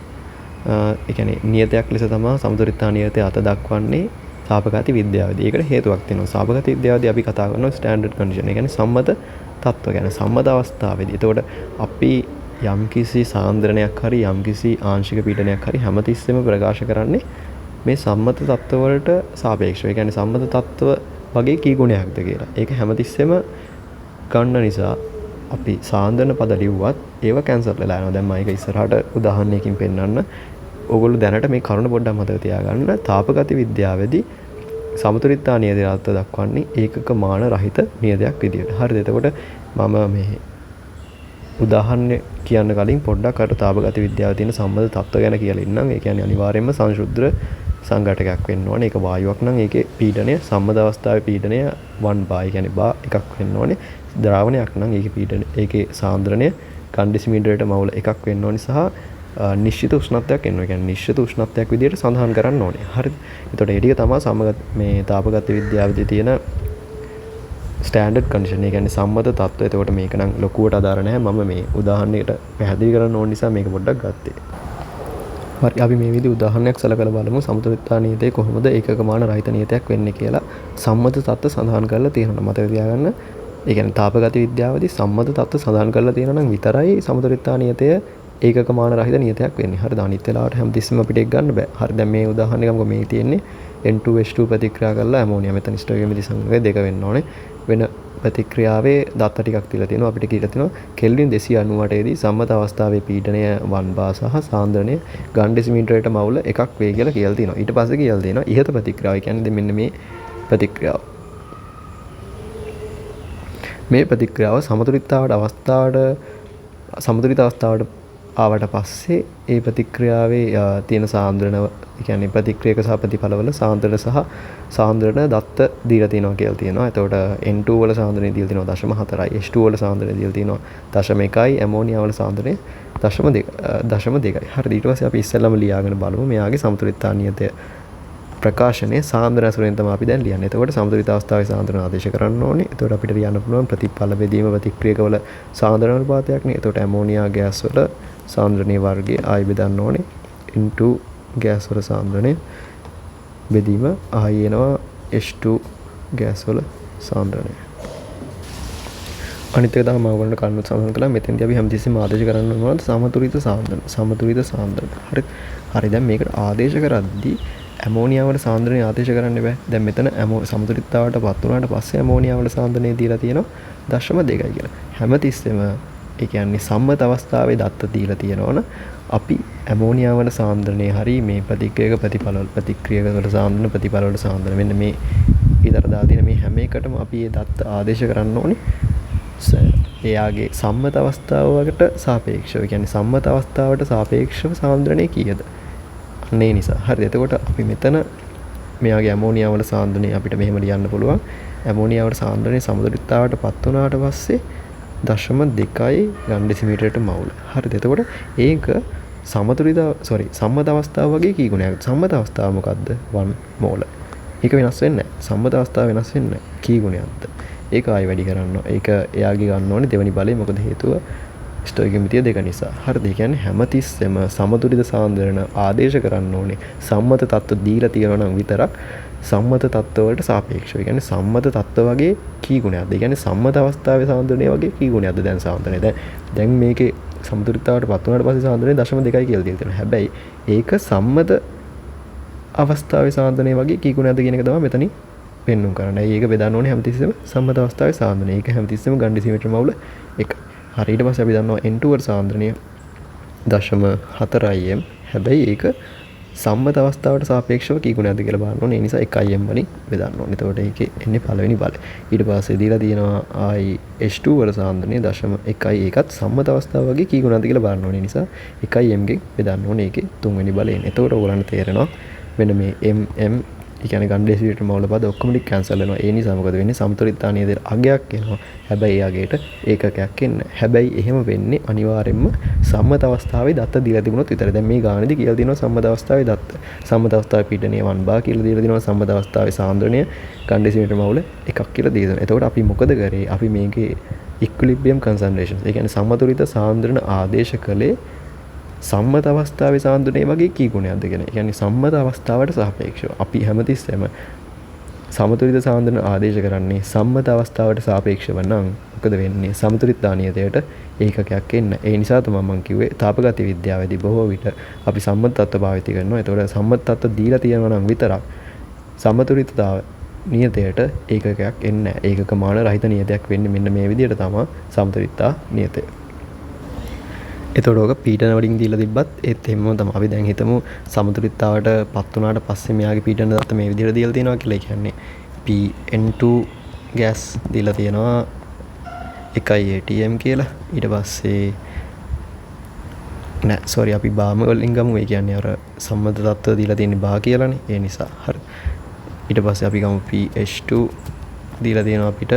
ඒ කියන්නේ නියතයක් ලෙස තමයි සමතුලිතානියතය අත දක්වන්නේ තාපගති විද්‍යාවේදී. ඒකට හේතුවක් තියෙනවා. තාපගති විද්‍යාවේදී අපි කතා කරනවා ස්ටෑන්ඩඩ් කන්ඩිෂන්. ඒ කියන්නේ සම්මත තත්ත්ව ගැන සම්මත අවස්ථාවේදී. එතකොට අපි යම්කිසි සාන්ද්‍රණයක් හරි යම්කිසි ආංශික පීඩනයක් හරි හැමතිස්සෙම ප්‍රකාශ කරන්නේ මේ සම්මත තත්ත්ව වලට සාපේක්ෂව. ඒ කියන්නේ සම්මත තත්ත්ව වගේ කී ගුණයක්ද කියලා. ඒක හැමතිස්සෙම ගන්න නිසා අපි සාන්ද්‍රණ පද ලිව්වත් ඒව කැන්සල් වෙලා යනවා. දැන් මම ඒක ඉස්සරහට උදාහරණයකින් පෙන්නන්න. ඕගොල්ලෝ දැනට මේ කරුණ පොඩ්ඩක් මතක තියාගන්න. තාපගති විද්‍යාවේදී සමතුලිතතා නියතය අර්ථ දක්වන්නේ ඒකක මාන රහිත නියතයක් විදියට. හරිද? එතකොට මම මේ උදාහරණ කියන්න කලින් පොඩ්ඩක් අර තාපගති විද්‍යාවේ තියෙන සම්මත තත්ත්ව ගැන කියලා ඉන්නම්. ඒ කියන්නේ අනිවාර්යයෙන්ම සංශුද්ධ සංඝටකයක් වෙන්න ඕනේ. ඒක වායුවක් නම් ඒකේ පීඩනය සම්මත අවස්ථාවේ පීඩනය 1 බා. ඒ කියන්නේ බා එකක් වෙන්න ඕනේ. ද්‍රාවණයක් නම් ඒකේ පීඩනය ඒකේ සාන්ද්‍රණය කන් ඩෙසිමීටරයට මවුල එකක් වෙන්න ඕනේ සහ නිශ්චිත උෂ්ණත්වයක් එන්න ඕනේ. කියන්නේ නිශ්චිත උෂ්ණත්වයක් විදියට සඳහන් කරන්න ඕනේ. හරිද? එතකොට ඒ ටික තමයි මේ තාපගත විද්‍යාවේදී තියෙන ස්ටෑන්ඩඩ් කන්ඩිෂන්. ඒ කියන්නේ සම්මත තත්ත්වය. එතකොට මේක නම් ලොකුවට අදාළ නැහැ. මම මේ උදාහරණයකට පැහැදිලි කරන්න ඕන නිසා මේක පොඩ්ඩක් ගත්තේ. හරි, අපි මේ විදිහ උදාහරණයක් සලකලා බලමු. සමතුලිතතා නියතය කොහොමද ඒකක මාන රහිත නියතයක් වෙන්නේ කියලා සම්මත තත්ත්ව සඳහන් කරලා තියෙනවා. මතක තියාගන්න. ඒ කියන්නේ තාපගති විද්‍යාවේදී සම්මත තත්ත්ව සඳහන් කරලා තියෙනවා නම් විතරයි සමතුලිතතා නියතය ඒකක මාන රහිත නියතයක් වෙන්නේ. හරිද? අනිත් වෙලාවට හැමතිස්සෙම අපිට ඒක ගන්න බෑ. හරි, දැන් මේ උදාහරණයක් ගමු. මේ තියෙන්නේ N2H2 ප්‍රතික්‍රියා කරලා ඇමෝනියා මෙතන ස්ටෝකියෝමෙට්‍රි සංයෝගය දෙක වෙන්න ඕනේ. වෙන ප්‍රතික්‍රියාවේ දත්ත ටිකක් තියලා තියෙනවා. අපිට කියලා තියෙනවා කෙල්වින් 298 දී සම්මත අවස්ථාවේ පීඩනය 1 බා සහ සාන්ද්‍රණය ගන් ඩෙසිමීටරයට මවුල එකක් වේ කියලා කියලා තියෙනවා. ඊට පස්සේ කියලා තියෙනවා ඉහත ප්‍රතික්‍රියාව. ඒ කියන්නේ මෙන්න මේ ප්‍රතික්‍රියාව. මේ ප්‍රතික්‍රියාව සමතුලිත අවස්ථාවට ආවට පස්සේ ඒ ප්‍රතික්‍රියාවේ තියෙන සාන්ද්‍රණ, ඒ කියන්නේ ප්‍රතික්‍රියක සහ ප්‍රතිඵලවල සාන්ද්‍රණ සහ සාන්ද්‍රණ දත්ත දීලා තියෙනවා කියලා තියෙනවා. එතකොට N2 වල සාන්ද්‍රණය දීලා තියෙනවා 0.4යි, H2 වල සාන්ද්‍රණය දීලා තියෙනවා 0.1යි, ඇමෝනියා වල සාන්ද්‍රණය 0.2යි. හරිද? ඊට පස්සේ අපි ඉස්සෙල්ලාම ලියාගෙන බලමු මෙයාගේ සමතුලිතතා නියතය ප්‍රකාශනයේ සාන්ද්‍රණ සුරෙන් තමයි අපි දැන් ලියන්නේ. එතකොට සමතුලිත අවස්ථාවේ සාන්ද්‍රණ ආදේශ කරන්න ඕනේ. එතකොට අපිට ලියන්න පුළුවන් ප්‍රතිඵල බෙදීම ප්‍රතික්‍රියකවල සාන්ද්‍රණ අනුපාතයක් නේ. එතකොට ඇමෝනියා ගෑස් වල සාන්ද්‍රණයේ වර්ගය ආයි බෙදන්න ඕනේ into ගෑස් වල සාන්ද්‍රණය බෙදීම ආයි එනවා H2 ගෑස් වල සාන්ද්‍රණය. අනිත් එක තමයි මම ඔයගොල්ලන්ට කලින් සඳහන් කළා. මෙතෙන්දී අපි හැමතිස්සෙම ආදේශ කරන්න ඕනද සමතුලිත සාන්ද්‍රණ. හරි. දැන් මේකට ආදේශ කරද්දී ඇමෝනියා වල සාන්ද්‍රණය ආදේශ කරන්න බෑ. දැන් මෙතන සමතුලිතතාවට පත් වුණාට පස්සේ ඇමෝනියා වල සාන්ද්‍රණය දීලා තියෙනවා 0.2යි කියලා. හැමතිස්සෙම ඒ කියන්නේ සම්මත අවස්ථාවේ දත්ත දීලා තියෙනවනේ අපි ඇමෝනියා වල සාන්ද්‍රණය හරි මේ ප්‍රතික්‍රියක වල සාන්ද්‍රණ ප්‍රතිඵල වල සාන්ද්‍රණ මෙන්න මේ ඊතර දාලා තියෙන මේ හැම එකටම අපි මේ දත්ත ආදේශ කරන්න ඕනේ. එයාගේ සම්මත අවස්ථාවකට සාපේක්ෂව. ඒ කියන්නේ සම්මත අවස්ථාවට සාපේක්ෂව සාන්ද්‍රණය කීයද? අනේ නිසා. හරිද? එතකොට අපි මෙතන මෙයාගේ ඇමෝනියා වල සාන්ද්‍රණය අපිට මෙහෙම ලියන්න පුළුවන්. ඇමෝනියා වල සාන්ද්‍රණය සමතුලිතතාවට පත් වුණාට පස්සේ 0.2යි ගන් ඩෙසිමීටරයට මවුල. හරිද? එතකොට ඒක සම්මත අවස්ථාව වගේ කී ගුණයක්. සම්මත අවස්ථාව මොකද්ද? 1 මෝල. ඒක වෙනස් වෙන්නේ නැහැ. සම්මත අවස්ථාව වෙනස් වෙන්නේ නැහැ. කී ගුණයක්ද? ඒක ආයි වැඩි කරන්න. ඒක එයාගේ ගන්න ඕනේ දෙවෙනි බලය. මොකද හේතුව ස්ටෝකියෝමෙට්‍රිය දෙක නිසා. හරිද? ඒ කියන්නේ හැමතිස්සෙම සමතුලිත සාන්ද්‍රණ ආදේශ කරන්න ඕනේ. සම්මත තත්ත්ව දීලා තියෙනවා නම් විතරක් සම්මත තත්ත්ව වලට සාපේක්ෂව. ඒ කියන්නේ සම්මත තත්ත්ව වගේ කී ගුණයක්ද? ඒ කියන්නේ සම්මත අවස්ථාවේ සාන්ද්‍රණය වගේ කී ගුණයක්ද දැන් සාන්ද්‍රණය? දැන් මේකේ සමතුලිතතාවට පත් වුණාට පස්සේ සාන්ද්‍රණය 0.2යි කියලා දීලා තියෙනවා. හැබැයි ඒක සම්මත අවස්ථාවේ සාන්ද්‍රණය වගේ කී ගුණයක්ද කියන එක තමයි මෙතනින් පෙන්වන්න කරන්නේ. ඒක බෙදන්න ඕනේ හැමතිස්සෙම සම්මත අවස්ථාවේ සාන්ද්‍රණය. ඒක හැමතිස්සෙම ගන් ඩෙසිමීටර මවුල 1. හරි, ඊට පස්සේ අපි දන්නවා N2 වල සාන්ද්‍රණය 0.4 m. හැබැයි ඒක සම්මත අවස්ථාවට සාපේක්ෂව කී ගුණයක්ද කියලා බලන්න ඕනේ. ඒ නිසා 1 m වලින් බෙදන්න ඕනේ. එතකොට ඒකේ එන්නේ පළවෙනි බලය. ඊට පස්සේ දීලා තියෙනවා ආයි H2 වල සාන්ද්‍රණය 0.1යි. ඒකත් සම්මත අවස්ථාව වගේ කී ගුණයක්ද කියලා බලන්න ඕනේ. නිසා 1 m ගෙන් බෙදන්න ඕනේ ඒකේ තුන්වෙනි බලයෙන්. එතකොට ඔයගොල්ලන්ට තේරෙනවා මෙන්න මේ m ඒ කියන්නේ ගන් ඩෙසිමීටර මවුල පද ඔක්කොම ටික කැන්සල් වෙනවා. ඒ නිසා මොකද වෙන්නේ? සමතුලිතතා නියතයට අගයක් එනවා. හැබැයි එයාගේට ඒකකයක් එන්නේ. හැබැයි එහෙම වෙන්නේ අනිවාර්යෙන්ම සම්මත අවස්ථාවේ දත්ත දීලා තිබුණොත් විතරයි. දැන් මේ ගානේදී කියලා තියෙනවා සම්මත අවස්ථාවේ දත්ත. සම්මත අවස්ථාවේ පීඩනය 1 බා කියලා දීලා තියෙනවා. සම්මත අවස්ථාවේ සාන්ද්‍රණය ගන් ඩෙසිමීටර මවුල එකක් කියලා දීලා තියෙනවා. එතකොට අපි මොකද කරේ? අපි මේකේ ඉක්විලිබ්‍රියම් කන්සන්ට්‍රේෂන්ස්. ඒ කියන්නේ සමතුලිත සාන්ද්‍රණ ආදේශ කළේ සම්මත අවස්ථාවේ සාන්ද්‍රණය වගේ කී ගුණයක්ද කියන. ඒ කියන්නේ සම්මත අවස්ථාවට සාපේක්ෂව අපි හැමතිස්සෙම සමතුලිත සාන්ද්‍රණ ආදේශ කරන්නේ සම්මත අවස්ථාවට සාපේක්ෂව නම් මොකද වෙන්නේ? සමතුලිතතා නියතයට ඒකකයක් එන්න. ඒ නිසා තමයි මම කිව්වේ තාපගති විද්‍යාවේදී බොහෝ විට අපි සම්මත තත්ත්ව භාවිත කරනවා. ඒතකොට සම්මත තත්ත්ව දීලා තියෙනවා නම් විතරක් සමතුලිතතාව නියතයට ඒකකයක් එන්නේ නැහැ. ඒකක මාන රහිත නියතයක් වෙන්නේ මෙන්න මේ විදිහට තමයි සමතුලිතතා නියතය. එතකොට ඔක පීඩන වලින් දීලා තිබ්බත් ඒත් එහෙමම තමයි. අපි දැන් හිතමු සමතුලිතතාවට පත් වුණාට පස්සේ මෙයාගේ පීඩන දත්ත මේ විදිහට දීලා තියෙනවා කියලා. ඒ කියන්නේ PN2 ගෑස් දීලා තියෙනවා 1 atm කියලා. ඊට පස්සේ නෑ සෝරි අපි බාම වලින් ගමු. ඒ කියන්නේ අර සම්මත තත්ත්ව දීලා තියෙන්නේ බා කියලානේ. ඒ නිසා හරි. ඊට පස්සේ අපි ගමු PH2 දීලා තියෙනවා අපිට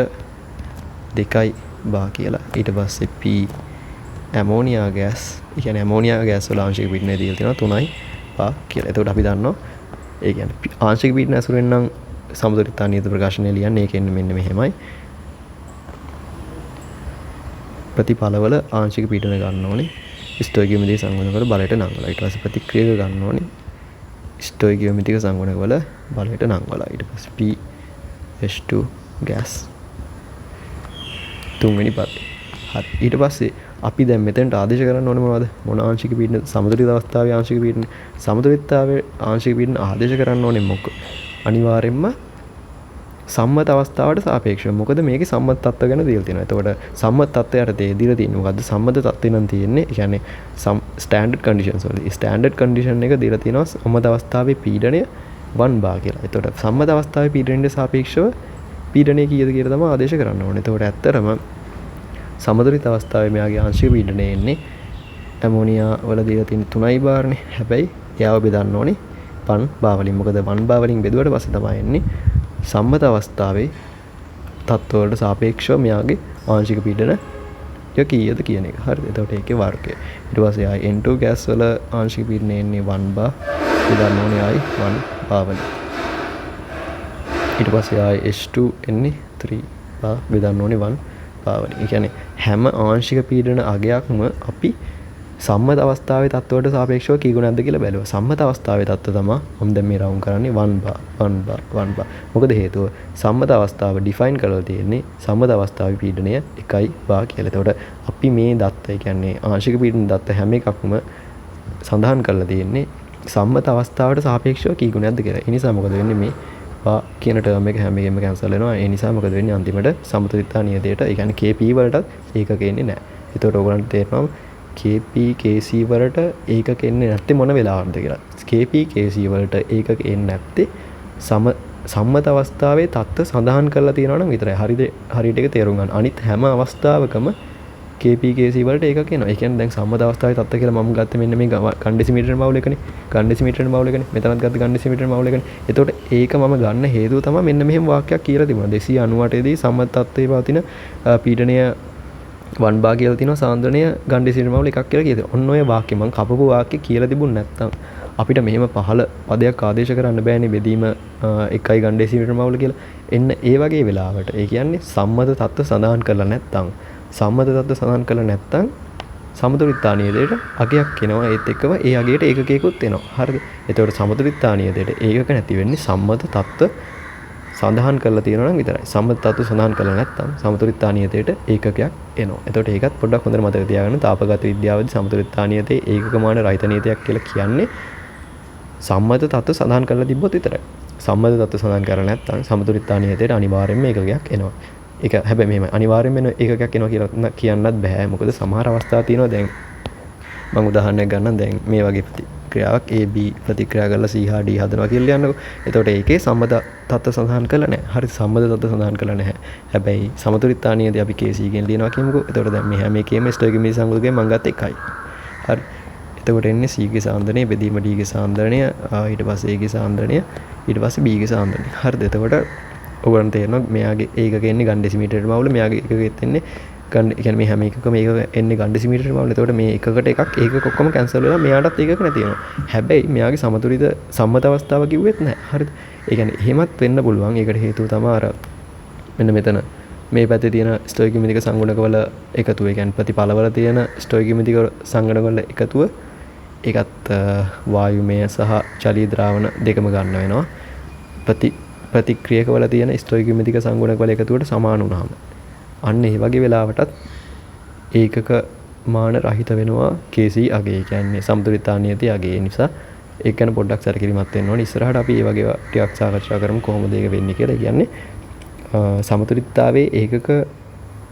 2 බා කියලා. ඊට පස්සේ P ඇමෝනියා ගෑස්, ඒ කියන්නේ ඇමෝනියා ගෑස් වල ආංශික පීඩනය දීලා තියෙනවා 3 බා කියලා. එතකොට අපි දන්නවා ඒ කියන්නේ ආංශික පීඩන ඇසුරෙන් නම් සමතුලිතතා නියත ප්‍රකාශනය ලියන්නේ. ඒකෙන් මෙන්න මෙහෙමයි. ප්‍රතිඵලවල ආංශික පීඩන ගන්න ඕනේ. ස්ටොයිකියෝමෙට්‍රික සංගුණකවල බලයට නංවලා. ඊට පස්සේ ප්‍රතික්‍රියක ගන්න ඕනේ. ස්ටොයිකියෝමෙට්‍රික සංගුණකවල බලයට නංවලා. ඊට පස්සේ PH2 ගෑස් තුන්වෙනි පදේ. හරි. ඊට පස්සේ අපි දැන් මෙතෙන්ට ආදේශ කරන්න ඕනේ මොනවද? මොන ආංශික පීඩන? සමතුලිත අවස්ථාවේ ආංශික පීඩන. සමතුලිතතාවයේ ආංශික පීඩන ආදේශ කරන්න ඕනේ මොකක්? අනිවාර්යෙන්ම සම්මත අවස්ථාවට සාපේක්ෂව. මොකද මේකේ සම්මත තත්ත්ව ගැන දීලා තියෙනවා. එතකොට සම්මත තත්ත්වයට දීලා තියෙන්නේ මොකද්ද? සම්මත තත්ත්වේ නම් තියෙන්නේ. ඒ කියන්නේ ස්ටෑන්ඩඩ් කන්ඩිෂන්ස් වල. ස්ටෑන්ඩඩ් කන්ඩිෂන් එක දීලා තියෙනවා සම්මත අවස්ථාවේ පීඩනය 1 බා කියලා. එතකොට සම්මත අවස්ථාවේ පීඩනයට සාපේක්ෂව පීඩනය කීයද කියලා තමයි ආදේශ කරන්න ඕනේ. එතකොට ඇත්තටම සමතුලිත අවස්ථාවේ මෙයාගේ ආංශික පීඩනය එන්නේ ඇමෝනියා වල දීලා තියෙන 3 බාරනේ. හැබැයි එයාව බෙදන්න ඕනේ 1 බා වලින්. මොකද 1 බා වලින් බෙදුවට පස්සේ තමයි එන්නේ සම්මත අවස්ථාවේ තත්ත්වවලට සාපේක්ෂව මෙයාගේ ආංශික පීඩන කීයද කියන එක. හරිද? එතකොට ඒකේ වර්ගය. ඊට පස්සේ ආයි N2 ගෑස් වල ආංශික පීඩනය එන්නේ 1 බා. බෙදන්න ඕනේ ආයි 1 බා වලින්. ඊට පස්සේ ආයි H2 එන්නේ 3 බා. බෙදන්න ඕනේ 1 බා වලින්. ඒ කියන්නේ හැම ආංශික පීඩන අගයක්ම අපි සම්මත අවස්ථාවේ තත්ත්වයට සාපේක්ෂව කී ගුණක්ද කියලා බැලුවා. සම්මත අවස්ථාවේ තත්ත්ව තමයි මම දැන් මේ රවුම් කරන්නේ 1 බා 1 බා 1 බා. මොකද හේතුව සම්මත අවස්ථාව ඩිෆයින් කරලා තියෙන්නේ සම්මත අවස්ථාවේ පීඩනය 1 බා කියලා. එතකොට අපි මේ දත්ත, ඒ කියන්නේ ආංශික පීඩන දත්ත හැම එකක්ම සඳහන් කරලා තියෙන්නේ සම්මත අවස්ථාවට සාපේක්ෂව කී ගුණයක්ද කියලා. ඒ නිසා මොකද වෙන්නේ මේ බා කියන ටර්ම් එක හැම එකෙම කැන්සල් වෙනවා. ඒ නිසා මොකද වෙන්නේ අන්තිමට සමතුලිතතා නියතයට, ඒ කියන්නේ KP වලටත් ඒකක එන්නේ නැහැ. එතකොට ඔයගොල්ලන්ට තේරෙනවා KP KC වලට ඒකක එන්නේ නැත්තේ මොන වෙලාවකටද කියලා. KP KC වලට ඒකක එන්නේ නැත්තේ සම්මත අවස්ථාවේ තත්ත්ව සඳහන් කරලා තියෙනවා නම් විතරයි. හරියට ඒක තේරුම් ගන්න. අනිත් හැම අවස්ථාවකම KP KC වලට ඒකක එනවා. ඒ කියන්නේ දැන් සම්මත අවස්ථාවේ තත්ත්ව කියලා මම ගත්තේ මෙන්න මේ කන්ඩෙසිමීටර් මවුල් එකනේ. කන්ඩෙසිමීටර් මවුල් එකනේ. මෙතනත් ගත්ත කන්ඩෙසිමීටර් මවුල් එකනේ. එතකොට ඒක මම ගන්න හේතුව තමයි මෙන්න මෙහෙම වාක්‍යයක් කියලා තිබුණා. 298 දී සම්මත තත්ත්වයේ පවතින පීඩනය 1 බා කියලා තියෙනවා සාන්ද්‍රණය ගන්ඩෙසිමීටර් මවුල් එකක් කියලා කියනවා. ඔන්න ඔය වාක්‍ය මම කපපු වාක්‍ය කියලා තිබුණ නැත්තම් අපිට මෙහෙම පහළ පදයක් ආදේශ කරන්න බෑනේ බෙදීම 1 ගන්ඩෙසිමීටර් මවුල් කියලා. එන්න ඒ වගේ වෙලාවට ඒ කියන්නේ සම්මත තත්ත්ව සඳහන් කරලා නැත්තම් සමතුලිතතා නියතයට අගයක් එනවා. ඒත් එක්කම ඒ අගයට ඒකකයකුත් එනවා. හරිද? එතකොට සමතුලිතතා නියතයට ඒකක නැති වෙන්නේ සම්මත තත්ත්ව සඳහන් කරලා තියෙනවා නම් විතරයි. සම්මත තත්ත්ව සඳහන් කරලා නැත්නම් සමතුලිතතා නියතයට ඒකකයක් එනවා. එතකොට ඒකත් පොඩ්ඩක් හොඳට මතක තියාගන්න. තාපගත විද්‍යාවේදී සමතුලිතතා නියතයේ ඒකක මාන රහිත නියතයක් කියලා කියන්නේ සම්මත තත්ත්ව සඳහන් කරලා තිබ්බොත් විතරයි. සම්මත තත්ත්ව සඳහන් කරලා නැත්නම් සමතුලිතතා නියතයට අනිවාර්යයෙන්ම ඒකකයක් එනවා. ඒක හැබැයි මෙහෙම අනිවාර්යයෙන්ම ඒකකයක් එනවා කියලා කියන්නත් බෑ. මොකද සමහර අවස්ථා තියෙනවා. දැන් මම උදාහරණයක් ගන්නම්. දැන් මේ වගේ ප්‍රතික්‍රියාවක් AB ප්‍රතික්‍රියා කරලා C හා D හදනවා කියලා ලියන්නකෝ. එතකොට ඒකේ සම්මත තත්ත්ව සඳහන් කරලා නැහැ. හරි, සම්මත තත්ත්ව සඳහන් කරලා නැහැ. හැබැයි සමතුලිතතා නියතය අපි KC ගෙන් ලියනවා කියමුකෝ. එතකොට දැන් මේ හැම එකේම ස්ටොයිකියෝමෙට්‍රික් සංගුණකයෙන් මම ගත්ත 1යි. හරි. එතකොට එන්නේ C ගේ සාන්ද්‍රණය බෙදීම D ගේ සාන්ද්‍රණය, ඊට පස්සේ A ගේ සාන්ද්‍රණය, ඊට පස්සේ B ගේ සාන්ද්‍රණය. හරිද? එතකොට ඔයගොල්ලන්ට තේරෙනවා මෙයාගේ ඒකක එන්නේ ගන්ඩෙසිමීටර් මවුල, මෙයාගේ ඒකකෙත් එන්නේ ගන්න. ඒ කියන්නේ මේ හැම එකකම මේක එන්නේ ගන්ඩෙසිමීටර් මවුල. එතකොට මේ එකකට එකක් ඒකක ඔක්කොම කැන්සල් වෙලා මෙයාටත් ඒකක නැති වෙනවා. හැබැයි මෙයාගේ සමතුලිත සම්මත අවස්ථාව කිව්වෙත් නැහැ. හරිද? ඒ කියන්නේ එහෙමත් වෙන්න පුළුවන්. ඒකට හේතුව තමයි අර මෙන්න මෙතන මේ පැත්තේ තියෙන ස්ටොයිකියෝමෙට්‍රික සංගුණකවල එකතුව. ඒ කියන්නේ ප්‍රතිපලවල තියෙන ස්ටොයිකියෝමෙට්‍රික සංගුණකවල එකතුව. ඒකත් වායුමය සහ ජලීය ද්‍රාවණ දෙකම ගන්න වෙනවා. ප්‍රතික්‍රියකවල තියෙන ස්ටොයිකියමැතික සංගුණක වල එකතුවට සමාන වුණාම අන්න ඒ වගේ වෙලාවටත් ඒකක මාන රහිත වෙනවා කේසී අගේ. කියන්නේ සමතුලිතතා නියතය අගේ. නිසා ඒක ගැන පොඩ්ඩක් සැලකිලිමත් වෙන්න ඕනේ. ඉස්සරහට අපි මේ වගේ ටිකක් සාකච්ඡා කරමු කොහොමද ඒක වෙන්නේ කියලා. කියන්නේ සමතුලිතතාවයේ ඒකක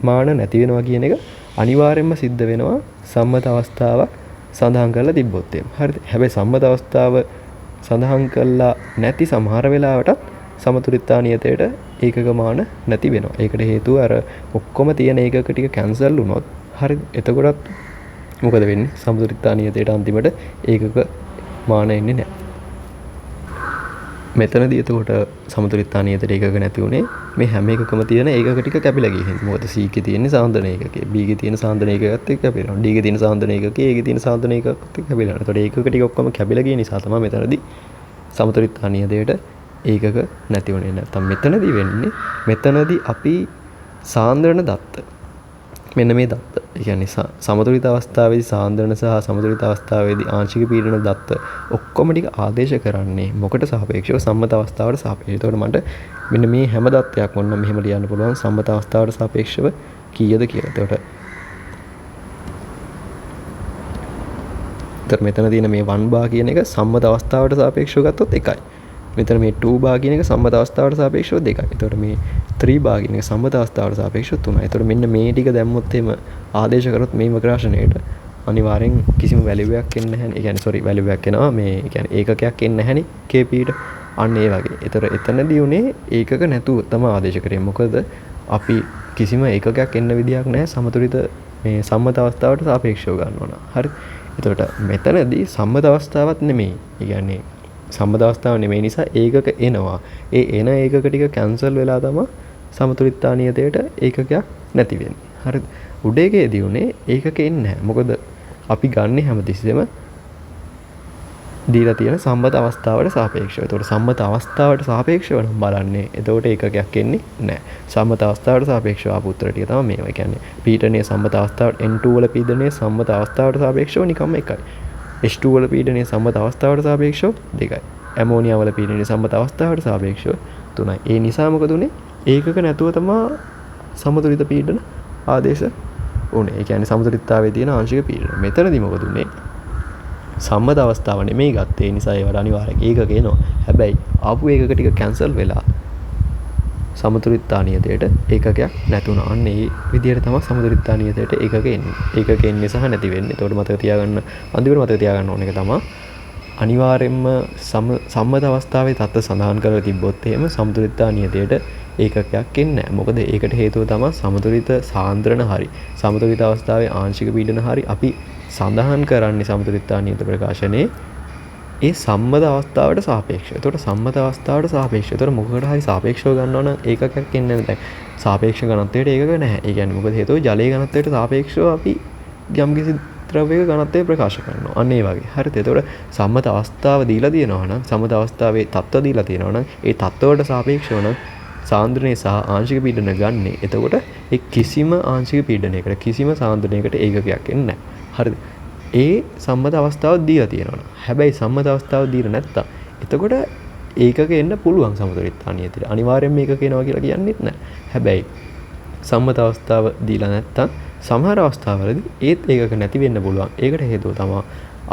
මාන නැති වෙනවා කියන එක අනිවාර්යයෙන්ම සිද්ධ වෙනවා සම්මත අවස්ථාවක් සඳහන් කරලා තිබ්බොත් එහෙම. හරිද? හැබැයි සම්මත අවස්ථාව සඳහන් කළා නැති සමහර වෙලාවටත් සමතුලිතතා නියතයට ඒකක මාන නැති වෙනවා. ඒකට හේතුව අර ඔක්කොම තියෙන ඒකක ටික කැන්සල් වුණොත් හරිද? එතකොටත් මොකද වෙන්නේ? සමතුලිතතා නියතයට අන්තිමට ඒකක මාන එන්නේ නැහැ. මෙතනදී එතකොට සමතුලිතතා නියතයට ඒකක නැති උනේ මේ හැම එකකම තියෙන ඒකක ටික කැපිලා ගිහින්. මොකද C එකේ තියෙන සාන්දන ඒකකේ, B එකේ තියෙන සාන්දන ඒකකත් එක්ක කැපිලා යනවා. D එකේ තියෙන සාන්දන ඒකකේ, A එකේ තියෙන සාන්දන ඒකකත් එක්ක කැපිලා යනවා. එතකොට ඒකක ටික ඔක්කොම කැපිලා ගිය නිසා තමයි මෙතනදී සමතුලිතතා නියතයට ඒකක නැති වුනේ. නැත්තම් මෙතනදී වෙන්නේ මෙතනදී අපි සාන්ද්‍රණ දත්ත මෙන්න මේ දත්ත. ඒ කියන්නේ සමතුලිත අවස්ථාවේදී සාන්ද්‍රණ සහ සමතුලිත අවස්ථාවේදී ආංශික පීඩන දත්ත ඔක්කොම ටික ආදේශ කරන්නේ මොකට සාපේක්ෂව? සම්මත අවස්ථාවට සාපේක්ෂව. එතකොට මට මෙන්න මේ හැම දත්තයක් ඔන්න මෙහෙම ලියන්න පුළුවන් සම්මත අවස්ථාවට සාපේක්ෂව කීයද කියලා. එතකොට මෙතන තියෙන මේ 1 බා කියන එක සම්මත අවස්ථාවට සාපේක්ෂව ගත්තොත් 1යි. මෙතන මේ 2 බා කියන එක සම්මත අවස්ථාවට සාපේක්ෂව 2යි. එතකොට මේ 3 බා කියන එක සම්මත අවස්ථාවට සාපේක්ෂව 3යි. එතකොට මෙන්න මේ ටික දැම්මොත් එහෙම ආදේශ කරොත් මේ විග්‍රහණයට අනිවාර්යෙන් කිසිම වැලියු එකක් එන්නේ නැහැ. ඒ කියන්නේ වැලියු එකක් එනවා මේ කියන්නේ ඒකකයක් එන්නේ නැහැනේ KP ට. අන්න ඒ වගේ. ඒතර එතනදී උනේ ඒකක නැතුව තමයි ආදේශ කරේ. මොකද අපි කිසිම ඒකකයක් එන්න විදියක් නැහැ සමතුලිත මේ සම්මත අවස්ථාවට සාපේක්ෂව ගන්නවා නම්. හරි. එතකොට මෙතනදී සම්මත අවස්ථාවක් නෙමෙයි. ඒ කියන්නේ සම්මත අවස්ථාව නෙමෙයි නිසා ඒකක එනවා. ඒ එන ඒකක ටික කැන්සල් වෙලා තමයි සමතුලිතතා නියතයට ඒකකයක් නැති වෙන්නේ. හරිද? උඩ එකේදී උනේ ඒකක එන්නේ නැහැ. මොකද අපි ගන්න හැමතිස්සෙම දීලා තියෙන සම්මත අවස්ථාවට සාපේක්ෂව. ඒතකොට සම්මත අවස්ථාවට සාපේක්ෂව නම් බලන්නේ. එතකොට ඒකකයක් එන්නේ නැහැ. සම්මත අවස්ථාවට සාපේක්ෂව ආපු උත්තර ටික තමයි මේවා. කියන්නේ පීඩනයේ සම්මත අවස්ථාවට N2 වල පීඩනයේ සම්මත අවස්ථාවට සාපේක්ෂව නිකම්ම එකයි. H2 වල පීඩනයේ සම්මත අවස්ථාවට සාපේක්ෂව 2යි. ඇමෝනියා වල පීඩනයේ සම්මත අවස්ථාවට සාපේක්ෂව 3යි. ඒ නිසා මොකද උනේ? ඒකක නැතුව තමයි සමතුලිත පීඩන ආදේශ උනේ. ඒ කියන්නේ සමතුලිතතාවයේ තියෙන ආංශික පීඩන. මෙතනදී මොකද උනේ? සම්මත අවස්ථාව නෙමෙයි ගත්තේ. ඒ නිසා ඒවට අනිවාර්යෙන් ඒකක එනවා. හැබැයි ආපු ඒකක ටික කැන්සල් වෙලා සමතුලිතතා නියතයට ඒකකයක් නැතුණා. අන්න ඒ විදිහට තමයි සමතුලිතතා නියතයට ඒකක එන්නේ. ඒකක එන්නේ සහ නැති වෙන්නේ. ඒකට මතක තියාගන්න අන්තිමට මතක තියාගන්න ඕන එක තමයි අනිවාර්යෙන්ම සම්මත අවස්ථාවේ තත්ත්ව සඳහන් කරලා තිබ්බොත් එහෙම සමතුලිතතා නියතයට ඒකකයක් එන්නේ නැහැ. මොකද ඒකට හේතුව තමයි සමතුලිත සාන්ද්‍රණ හරි සමතුලිත අවස්ථාවේ ආංශික පීඩන හරි අපි සඳහන් කරන්නේ සමතුලිතතා නියත ප්‍රකාශනයේ ඒ සම්මත අවස්ථාවට සාපේක්ෂව. ඒතකොට සම්මත අවස්ථාවට සාපේක්ෂව. ඒතකොට මොකකට හරි සාපේක්ෂව ගන්නවා නම් ඒකකයක් එන්නේ නැහැ. දැන් සාපේක්ෂ ඝනත්වයට ඒකක නැහැ. ඒ කියන්නේ මොකද හේතුව ජලයේ ඝනත්වයට සාපේක්ෂව අපි යම්කිසි ද්‍රව්‍යයක ඝනත්වය ප්‍රකාශ කරනවා. අන්න ඒ වගේ. හරිද? ඒතකොට සම්මත අවස්ථාව දීලා තියෙනවා නම් සම්මත අවස්ථාවේ තත්ත්ව දීලා තියෙනවා නම් ඒ තත්ත්වවලට සාපේක්ෂව නම් සාන්ද්‍රණය සහ ආංශික පීඩන ගන්නෙ. එතකොට ඒ කිසිම ආංශික පීඩනයකට කිසිම සාන්ද්‍රණයකට ඒකකයක් එන්නේ නැහැ. හරිද? ඒ සම්මත අවස්ථාව දීලා තියෙනවා. හැබැයි සම්මත අවස්ථාව දීලා නැත්තම් එතකොට ඒකක එන්න පුළුවන් සමතුලිතතා නියතයට. අනිවාර්යයෙන්ම ඒකක එනවා කියලා කියන්නේත් නැහැ. හැබැයි සම්මත අවස්ථාව දීලා නැත්තම් සමහර අවස්ථාවලදී ඒත් ඒකක නැති වෙන්න පුළුවන්. ඒකට හේතුව තමයි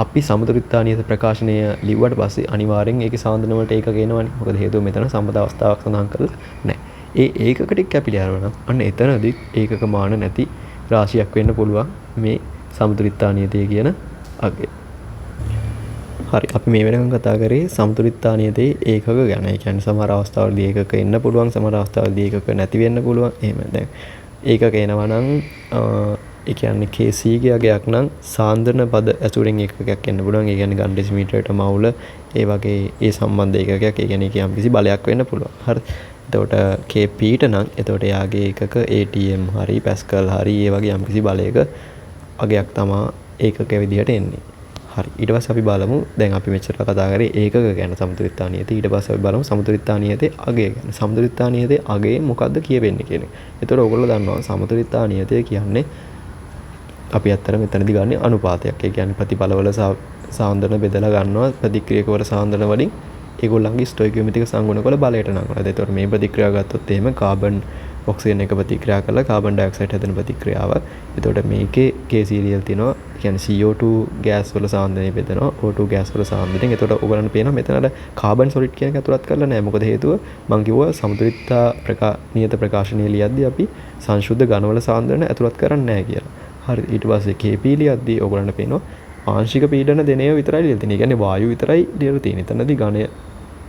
අපි සමතුලිතතා නියත ප්‍රකාශනය ලිව්වට පස්සේ අනිවාර්යෙන් ඒකේ සාන්ද්‍රණ වලට ඒකක එනවනේ. මොකද හේතුව මෙතන සම්මත අවස්ථාවක් සඳහන් කරලා නැහැ. ඒ ඒකක ටික කැපිලා යනවා නම් අන්න එතනදී ඒකක මාන නැති රාශියක් වෙන්න පුළුවන් මේ සමතුලිතතා නියතය කියන අගය. හරි අපි මේ වෙනකන් කතා කරේ සමතුලිතතා නියතයේ ඒකක ගැන. ඒ කියන්නේ සමහර අවස්ථාවලදී ඒකක එන්න පුළුවන්, සමහර අවස්ථාවලදී ඒකක නැති වෙන්න පුළුවන්. එහෙම දැන් ඒකක එනවා නම් ඒ කියන්නේ KC ගේ අගයක් නම් සාන්ද්‍රණ පද ඇසුරෙන් ඒකකයක් එන්න පුළුවන්. ඒ කියන්නේ ගන් ඩෙසිමීටරයට මවුල ඒ වගේ ඒ සම්බන්ධ ඒකකයක්. ඒ කියන්නේ කිසිම කිසි බලයක් වෙන්න පුළුවන්. හරි. එතකොට KP ට නම් එතකොට යාගේ ඒකක ATM හරි පැස්කල් හරි ඒ වගේ යම් කිසි බලයක අගයක් තමයි ඒකක විදිහට එන්නේ. හරි. ඊට පස්සේ අපි බලමු දැන් අපි මෙච්චර කතා කරේ ඒකක ගැන සමතුලිතතා නියතය. ඊට පස්සේ අපි බලමු සමතුලිතතා නියතයේ අගය ගැන. සමතුලිතතා නියතයේ අගය මොකද්ද කියවෙන්නේ කියන එක. ඒතකොට ඔයගොල්ලෝ දන්නවා සමතුලිතතා නියතය කියන්නේ අපි අත්තර මෙතනදී ගන්න අනුපාතයක්. ඒ කියන්නේ ප්‍රතිඵලවල සාන්ද්‍රණ බෙදලා ගන්නවා ප්‍රතික්‍රියකවල සාන්ද්‍රණ වලින් ඒගොල්ලන්ගේ ස්ටොයිකියෝමෙට්‍රික් සංගුණකවල බලයට නංවනවා. එතකොට මේ ප්‍රතික්‍රියාව ගත්තොත් එහෙම කාබන් ඔක්සිජන් එක ප්‍රතික්‍රියා කරලා කාබන් ඩයොක්සයිඩ් හැදෙන ප්‍රතික්‍රියාව. එතකොට මේකේ K සීරියල් තියෙනවා. ඒ කියන්නේ CO2 ගෑස් වල සාන්ද්‍රණය බෙදෙනවා O2 ගෑස් වල සාන්ද්‍රණයෙන්. එතකොට ඔයගලන්ට පේනවා මෙතන අර කාබන් සොලිඩ් කියන එක අතුලත් කරලා නැහැ. මොකද හේතුව මම කිව්වා සමතුලිතතා නියත ප්‍රකාශනයේ ලියද්දී අපි සංශුද්ධ ඝනවල සාන්ද්‍රණ අතුලත් කරන්නේ නැහැ කියලා. හරි. ඊට පස්සේ Kp ලියද්දී ඔයගලන්ට පේනවා ආංශික පීඩන දෙන ඒවා විතරයි ලියලා තියෙන්නේ. ඒ කියන්නේ වායු විතරයි ලියලා තියෙන්නේ. එතනදී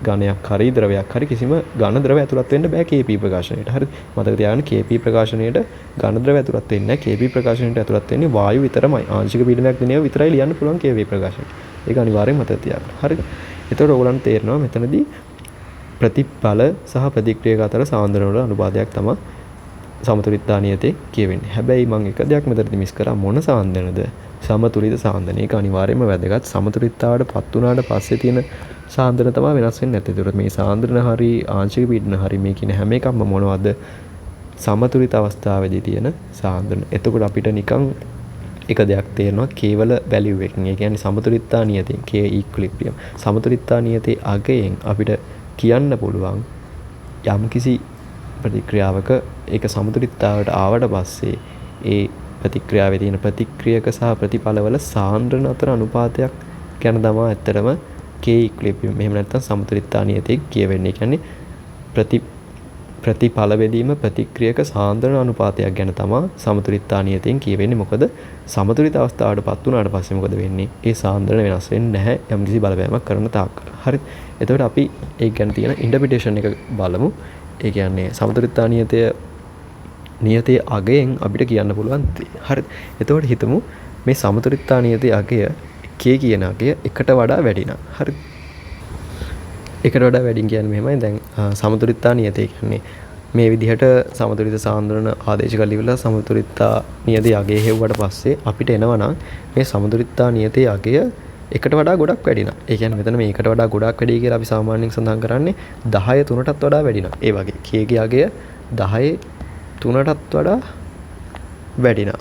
ඝනයක් හරි ද්‍රවයක් හරි කිසිම ඝන ද්‍රවය ඇතුළත් වෙන්න බෑ Kp ප්‍රකාශනයට. හරි. මතක තියාගන්න Kp ප්‍රකාශනයට ඝන ද්‍රවය ඇතුළත් වෙන්නේ නැහැ. Kp ප්‍රකාශනයට ඇතුළත් වෙන්නේ වායු විතරමයි. ආංශික පීඩනයක් දෙන ඒවා විතරයි ලියන්න පුළුවන් Kp ප්‍රකාශනයට. ඒක අනිවාර්යෙන් මතක තියාගන්න. හරිද? එතකොට ඔයගලන්ට තේරෙනවා මෙතනදී ප්‍රතිඵල සහ ප්‍රතික්‍රියක අතර සාන්ද්‍රණ වල අනුපාතයක් තමයි සමතුලිතතා නියතේ කියවෙන්නේ. හැබැයි මම එක දෙයක් මෙතනදී මිස් කරා මොන සාන්ද්‍රණද? සමතුලිත සාන්ද්‍රණ. ඒක අනිවාර්යයෙන්ම වැදගත්. සමතුලිතතාවට පත් වුණාට පස්සේ තියෙන සාන්ද්‍රණ තමයි වෙනස් වෙන්නේ නැත්තේ. ඒකට මේ සාන්ද්‍රණ හරි ආංශික පීඩන හරි මේ කියන හැම එකක්ම මොනවද? සමතුලිත අවස්ථාවේදී තියෙන සාන්ද්‍රණ. එතකොට අපිට නිකන් එක දෙයක් තේරෙනවා කේවල වැලියු එකකින්. ඒ කියන්නේ සමතුලිතතා නියතයෙන් K ඉක්විලිබ්‍රියම්. සමතුලිතතා නියතේ අගයෙන් අපිට කියන්න පුළුවන් යම්කිසි ප්‍රතික්‍රියාවක ඒක සමතුලිතතාවට ආවට පස්සේ ඒ ප්‍රතික්‍රියාවේ තියෙන ප්‍රතික්‍රියක සහ ප්‍රතිඵලවල සාන්ද්‍රණ අතර අනුපාතයක් ගැන තමයි ඇත්තටම K ඉක්විලිබ්‍රියම්. එහෙම නැත්නම් සමතුලිතතා නියතේ කියවෙන්නේ. ඒ කියන්නේ ප්‍රතිඵල බෙදීම ප්‍රතික්‍රියක සාන්ද්‍රණ අනුපාතයක් ගැන තමයි සමතුලිතතා නියතයෙන් කියවෙන්නේ. මොකද සමතුලිත අවස්ථාවටපත් වුණාට පස්සේ මොකද වෙන්නේ? ඒ සාන්ද්‍රණ වෙනස් වෙන්නේ නැහැ යම්කිසි බලපෑමක් කරන තාක්. හරි. එතකොට අපි ඒක ගැන තියෙන ඉන්ටර්ප්‍රිටේෂන් එක බලමු. ඒ කියන්නේ සමතුලිතතා නියතයේ අගයෙන් අපිට කියන්න පුළුවන් දේ. හරිද? එතකොට හිතමු මේ සමතුලිතතා නියතයේ අගය K කියන අගය එකට වඩා වැඩි නම්. හරිද? එකට වඩා වැඩින් කියන්නේ මෙහෙමයි. දැන් සමතුලිතතා නියතය කියන්නේ මේ විදිහට සමතුලිත සාන්ද්‍රණ ආදේශ කරලා ඉවරලා සමතුලිතතා නියතයේ අගය හෙව්වට පස්සේ අපිට එනවා නම් මේ සමතුලිතතා නියතයේ අගය එකට වඩා ගොඩක් වැඩි නම්. ඒ කියන්නේ මෙතන මේ එකට වඩා ගොඩක් වැඩි කියලා අපි සාමාන්‍යයෙන් සඳහන් කරන්නේ 10 3ටත් වඩා වැඩි නම්. ඒ වගේ K ගේ අගය 10 3ටත් වඩා වැඩි නම්.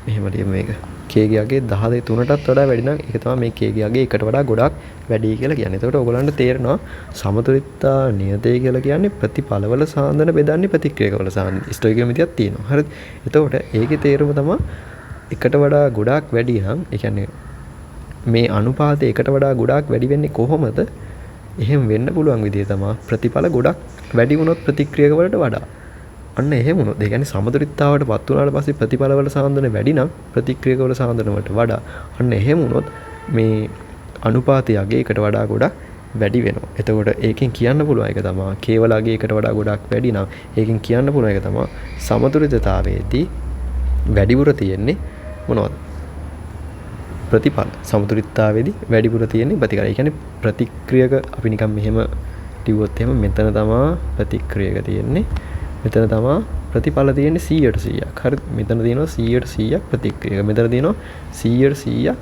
මෙහෙම ලියමු මේක. K ගේ අගය 10 3ටත් වඩා වැඩි නම් ඒක තමයි මේ K ගේ අගය එකට වඩා ගොඩක් වැඩි කියලා කියන්නේ. එතකොට ඔයගොල්ලන්ට තේරෙනවා සමතුලිතතා නියතය කියලා කියන්නේ ප්‍රතිඵලවල සාන්ද්‍රණ බෙදන්නේ ප්‍රතික්‍රියකවල සාන්ද්‍රණ. ස්ටොයිකියෝමෙට්‍රියක් තියෙනවා. හරිද? එතකොට ඒකේ තේරුම තමයි එකට වඩා ගොඩක් වැඩි නම් ඒ කියන්නේ මේ අනුපාතය එකට වඩා ගොඩක් වැඩි වෙන්නේ කොහොමද? එහෙම වෙන්න පුළුවන් විදිය තමයි ප්‍රතිඵල ගොඩක් වැඩි වුණොත් ප්‍රතික්‍රියක වලට වඩා. අන්න එහෙම වුණොත් ඒ කියන්නේ සමතුලිතතාවට පත් වුණාට පස්සේ ප්‍රතිඵල වල සාන්ද්‍රණය වැඩි නම් ප්‍රතික්‍රියක වල සාන්ද්‍රණය වලට වඩා. අන්න එහෙම වුණොත් මේ අනුපාතය අගේ එකට වඩා ගොඩක් වැඩි වෙනවා. එතකොට ඒකෙන් කියන්න පුළුවන් එක තමයි කේවල අගේ එකට වඩා ගොඩක් වැඩි නම් ඒකෙන් කියන්න පුළුවන් එක තමයි සමතුලිතතාවයේදී වැඩිපුර තියෙන්නේ මොනවද? ප්‍රතිඵල. සමතුලිතතාවයේදී වැඩිපුර තියෙන්නේ ප්‍රතික්‍රිය. ඒ කියන්නේ ප්‍රතික්‍රියක අපි නිකන් මෙහෙම ලිව්වොත් එහෙම මෙතන තමයි ප්‍රතික්‍රියක තියෙන්නේ. මෙතන තමයි ප්‍රතිඵල තියෙන්නේ 100%ක්. හරි. මෙතන තියෙනවා 100%ක් ප්‍රතික්‍රියක. මෙතන තියෙනවා 100%ක්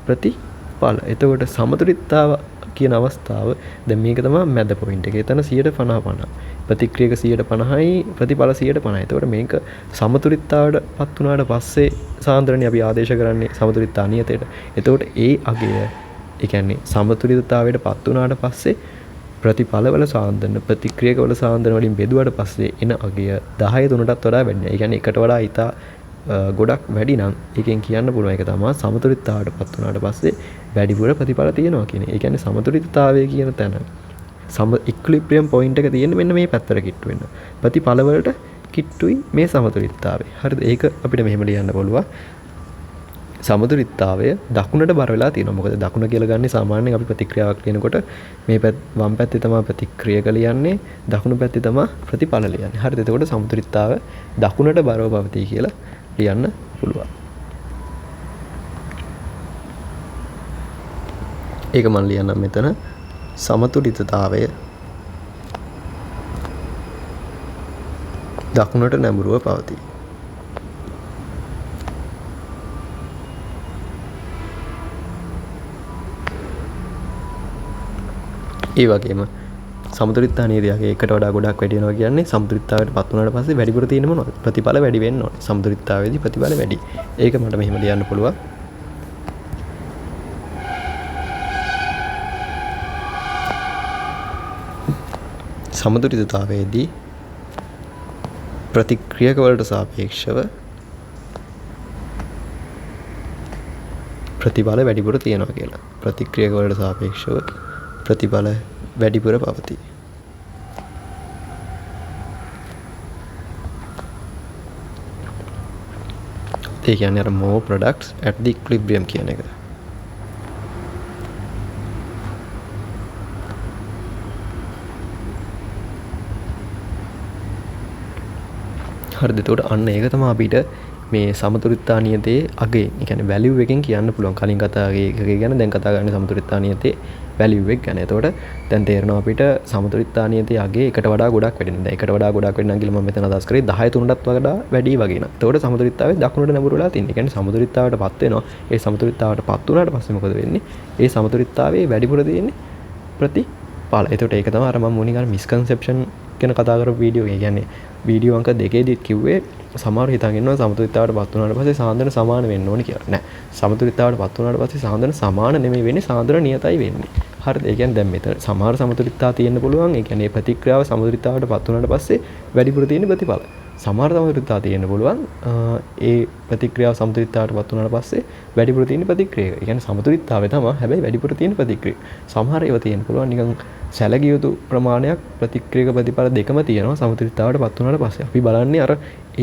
ප්‍රතිඵල. එතකොට සමතුලිතතාව කියන අවස්ථාව දැන් මේක තමයි මැද පොයින්ට් එක. එතන 50-50. ප්‍රතික්‍රියක 50%යි ප්‍රතිඵල 50%. එතකොට මේක සමතුලිතතාවට පත් වුණාට පස්සේ සාන්ද්‍රණي අපි ආදේශ කරන්නේ සමතුලිතතා නියතයට. එතකොට ඒ අගය ඒ කියන්නේ සමතුලිතතාවයට පත් වුණාට පස්සේ ප්‍රතිඵලවල සාන්ද්‍රණ ප්‍රතික්‍රියකවල සාන්ද්‍රණ වලින් බෙදුවට පස්සේ එන අගය 10 3ටත් වඩා වැඩි. ඒ කියන්නේ එකට වඩා ඉතා ගොඩක් වැඩි නම් ඒකෙන් කියන්න පුළුවන් එක තමයි සමතුලිතතාවට පත් වුණාට පස්සේ වැඩිපුර ප්‍රතිඵල තියෙනවා කියන්නේ. ඒ කියන්නේ සමතුලිතතාවය කියන තැන ඉක්විලිබ්‍රියම් පොයින්ට් එක තියෙන්නේ මෙන්න මේ පැත්තට කිට්ටු වෙන්න. ප්‍රතිඵල වලට කිට්ටුයි මේ සමතුලිතතාවය. හරිද? ඒක අපිට මෙහෙම ලියන්න පුළුවන්. සමතුලිතතාවය දකුණට බර වෙලා තියෙනවා. මොකද දකුණ කියලා ගන්නේ සාමාන්‍යයෙන් අපි ප්‍රතික්‍රියාවක් ලියනකොට මේ වම් පැත්තේ තමයි ප්‍රතික්‍රියක ලියන්නේ, දකුණු පැත්තේ තමයි ප්‍රතිඵල ලියන්නේ. හරිද? එතකොට සමතුලිතතාවය දකුණට බරව පවතී කියලා ලියන්න පුළුවන්. ඒක මම ලියන්නම් මෙතන සමතුලිතතාවය දකුණට නැඹුරුව පවතී. ඒ වගේම සමතුලිතතා නියතයගේ එකට වඩා ගොඩක් වැඩි වෙනවා කියන්නේ සමතුලිතතාවයට පත් වුණාට පස්සේ වැඩිපුර තියෙන මොනවද? ප්‍රතිඵල වැඩි වෙන්න ඕනේ. සමතුලිතතාවයේදී ප්‍රතිඵල වැඩි. ඒක මට මෙහෙම ලියන්න පුළුවන්. සමතුලිතතාවයේදී ප්‍රතික්‍රියක වලට සාපේක්ෂව ප්‍රතිඵල වැඩිපුර තියෙනවා කියලා. ප්‍රතික්‍රියක වලට සාපේක්ෂව ප්‍රතිඵල වැඩිපුර පවතී. ඒ කියන්නේ අර more products at the equilibrium කියන එක. හරිද? එතකොට අන්න ඒක තමයි අපිට මේ සමතුලිතතා නියතයේ අගේ, ඒ කියන්නේ වැලියු එකෙන් කියන්න පුළුවන්. කලින් කතාවේ එකේ ගැන දැන් කතා කරන්නේ සමතුලිතතා නියතයේ වැලියු එක ගැන. එතකොට දැන් තේරෙනවා අපිට සමතුලිතතා නියතයේ අගේ එකට වඩා ගොඩක් වැඩි නේද? එකට වඩා ගොඩක් වැඩි නම් කියලා මම මෙතන අදහස් කරේ 10 3ටත් වඩා වැඩි වගේ නේද? එතකොට සමතුලිතතාවයේ දකුණට නැඹුරු වෙලා තියෙන්නේ. ඒ කියන්නේ සමතුලිතතාවයටපත් වෙනවා. ඒ සමතුලිතතාවයටපත් වුණාට පස්සේ මොකද වෙන්නේ? ඒ සමතුලිතතාවයේ වැඩිපුර තියෙන්නේ ප්‍රතිඵල. එතකොට ඒක තමයි අර මම මුලින් අර මිස්කන්සෙප්ෂන් ගැන කතා කරපු වීඩියෝ එක. කියන්නේ වීඩියෝ අංක 2ේදීත් කිව්වේ සමහර හිතන් ඉන්නවා සමතුලිතතාවයටපත් වුණාට පස්සේ සාන්ද්‍රණ සමාන වෙන්න ඕනේ කියලා. නෑ. සමතුලිතතාවයටපත් වුණාට පස්සේ සාන්ද්‍රණ සමාන නෙමෙයි වෙන්නේ, සාන්ද්‍රණ නියතයි වෙන්නේ. හරිද? ඒ කියන්නේ දැන් මෙතන සමහර සමතුලිතතාව තියෙන්න පුළුවන්. ඒ කියන්නේ ප්‍රතික්‍රියාව සමතුලිතතාවයටපත් වුණාට පස්සේ වැඩිපුර තියෙන ප්‍රතිඵල. සමහර සමතුලිතතාව තියෙන්න පුළුවන්. ඒ ප්‍රතික්‍රියාව සමතුලිතතාවයටපත් වුණාට පස්සේ වැඩිපුර තියෙන ප්‍රතික්‍රියාව. ඒ කියන්නේ සමතුලිතතාවය තමයි හැබැයි වැඩිපුර තියෙන ප්‍රතික්‍රියාව. සමහර ඒවා තියෙන්න පුළුවන් නිකන් සැලකිය යුතු ප්‍රමාණයක් ප්‍රතික්‍රියක ප්‍රතිඵල දෙකම තියෙනවා සමතුලිතතාවයටපත් වුණාට පස්සේ. අපි බලන්නේ අර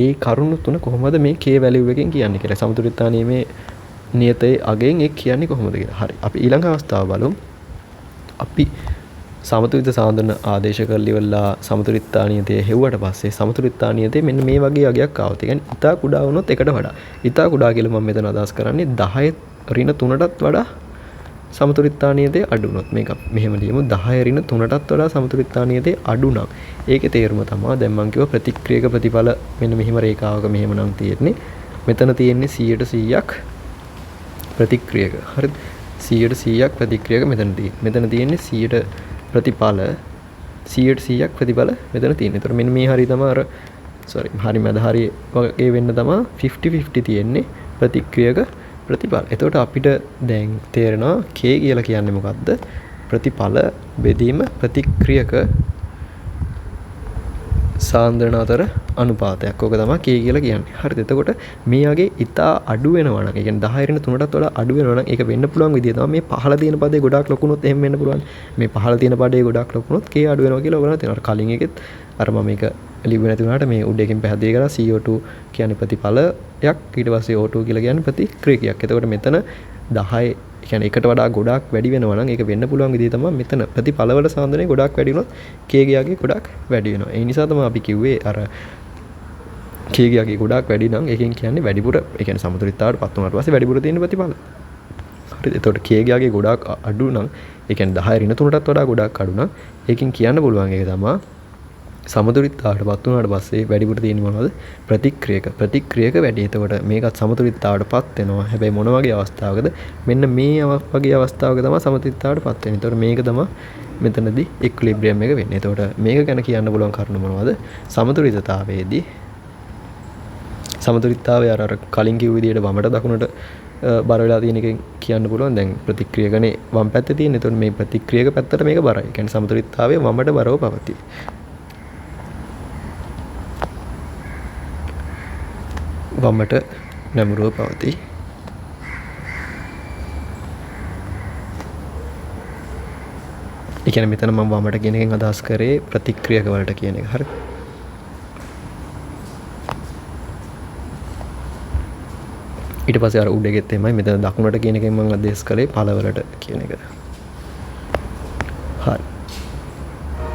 ඒ කරුණු තුන කොහොමද මේ K වැලියු එකෙන් කියන්නේ කියලා. සමතුලිතතා නියමයේ නියතයේ අගෙන් ඒක කියන්නේ කොහොමද කියලා. හරි. අපි ඊළඟ අවස්ථාව බලමු. අපි සමතුලිත සාන්ද්‍රණ ආදේශ කරලා ඉවරලා සමතුලිතතා නියතයේ හෙව්වට පස්සේ සමතුලිතතා නියතයේ මෙන්න මේ වගේ අගයක් ආවොත්. ඒ කියන්නේ ඉතා කුඩා වුණොත් එකට වඩා. ඉතා කුඩා කියලා මම මෙතන අදහස් කරන්නේ 10 ඍණ 3ටත් වඩා සමතුලිතතා නියතයේ අඩු වුණොත්. මේක මෙහෙම ලියමු 10 ඍණ 3ටත් වඩා සමතුලිතතා නියතයේ අඩු නම් ඒකේ තේරුම තමයි දැන් මම කිව්ව ප්‍රතික්‍රියක ප්‍රතිඵල මෙන්න මෙහිම රේඛාවක මෙහෙම නම් තියෙන්නේ. මෙතන තියෙන්නේ 100%ක් ප්‍රතික්‍රියක. හරිද? 100%ක් ප්‍රතික්‍රියක මෙතන තියෙන්නේ. මෙතන තියෙන්නේ 100 ප්‍රතිඵල 100%ක් ප්‍රතිඵල මෙතන තියෙන්නේ. ඒතර මෙන්න මේ හරිය තමයි අර හරි මැද හරිය වගේ වෙන්න තමයි 50-50 තියෙන්නේ ප්‍රතික්‍රියක ප්‍රතිඵල. එතකොට අපිට දැන් තේරෙනවා K කියලා කියන්නේ මොකද්ද? ප්‍රතිඵල බෙදීම ප්‍රතික්‍රියක සාන්ද්‍රණ අතර අනුපාතයක්. ඕක තමයි K කියලා කියන්නේ. හරිද? එතකොට මේ වගේ ඉතා අඩු වෙනවා නම්, ඒ කියන්නේ 10 ඍණ 3ටත් වඩා අඩු වෙනවා නම් ඒක වෙන්න පුළුවන් විදිය තමයි මේ පහළ තියෙන පදේ ගොඩාක් ලොකුනොත් එහෙම වෙන්න පුළුවන්. මේ පහළ තියෙන පදේ ගොඩාක් ලොකුනොත් K අඩු වෙනවා කියලා ඔයගොල්ලෝ තේරෙනවා. කලින් එකෙත් අර මම මේක ලිව්වේ නැති වුණාට මේ උඩ එකෙන් පැහැදිලි කරා CO2 කියන්නේ ප්‍රතිඵලයක්, ඊට පස්සේ O2 කියලා කියන්නේ ප්‍රතික්‍රියකයක්. එතකොට මෙතන 10 කියන්නේ එකට වඩා ගොඩාක් වැඩි වෙනවා නම් ඒක වෙන්න පුළුවන් විදිය තමයි මෙතන ප්‍රතිඵලවල සාන්ද්‍රණය ගොඩාක් වැඩි වුණොත් K ගියාගේ ගොඩාක් වැඩි වෙනවා. ඒ නිසා තමයි අපි කිව්වේ අර K ගියාගේ ගොඩාක් වැඩි නම් ඒකෙන් කියන්නේ වැඩිපුර, ඒ කියන්නේ සමතුලිතතාවයටපත් වුණාට පස්සේ වැඩිපුර තියෙන ප්‍රතිඵල. හරිද? එතකොට K ගියාගේ ගොඩාක් අඩු නම්, ඒ කියන්නේ 10 ඍණ 3ටත් වඩා ගොඩාක් අඩු නම් ඒකෙන් කියන්න පුළුවන් ඒක තමයි සමතුලිතතාවයටපත් වුණාට පස්සේ වැඩිපුර තියෙන්නේ මොනවද? ප්‍රතික්‍රියක වැඩි. එතකොට මේකත් සමතුලිතතාවයටපත් වෙනවා. හැබැයි මොන වගේ අවස්ථාවකද? මෙන්න මේ වගේ අවස්ථාවක තමයි සමතුලිතතාවයටපත් වෙන්නේ. එතකොට මේක තමයි මෙතනදී ඉක්විලිබ්‍රියම් එක වෙන්නේ. එතකොට මේක ගැන කියන්න පුළුවන් කරුණු මොනවද? සමතුලිතතාවයේදී සමතුලිතතාවය අර කලින් කිව්ව විදිහට වමට දකුණට බර වෙලා තියෙන එකෙන් කියන්න පුළුවන්. දැන් ප්‍රතික්‍රියකනේ වම් පැත්තේ තියෙන. එතකොට මේ ප්‍රතික්‍රියක පැත්තට මේක බරයි. ඒ කියන්නේ සමතුලිතතාවය වමට බරව පවතී. වමට නැඹුරුව පවතී. ඒ කියන්නේ මෙතන මම වමට කියන එකෙන් අදහස් කරේ ප්‍රතික්‍රියක වලට කියන එක. හරි. ඊට පස්සේ අර උඩ එකෙත් එමය මෙතන දකුණට කියන එකෙන් මම අදහස් කරේ පළවලට කියන එක. හරි.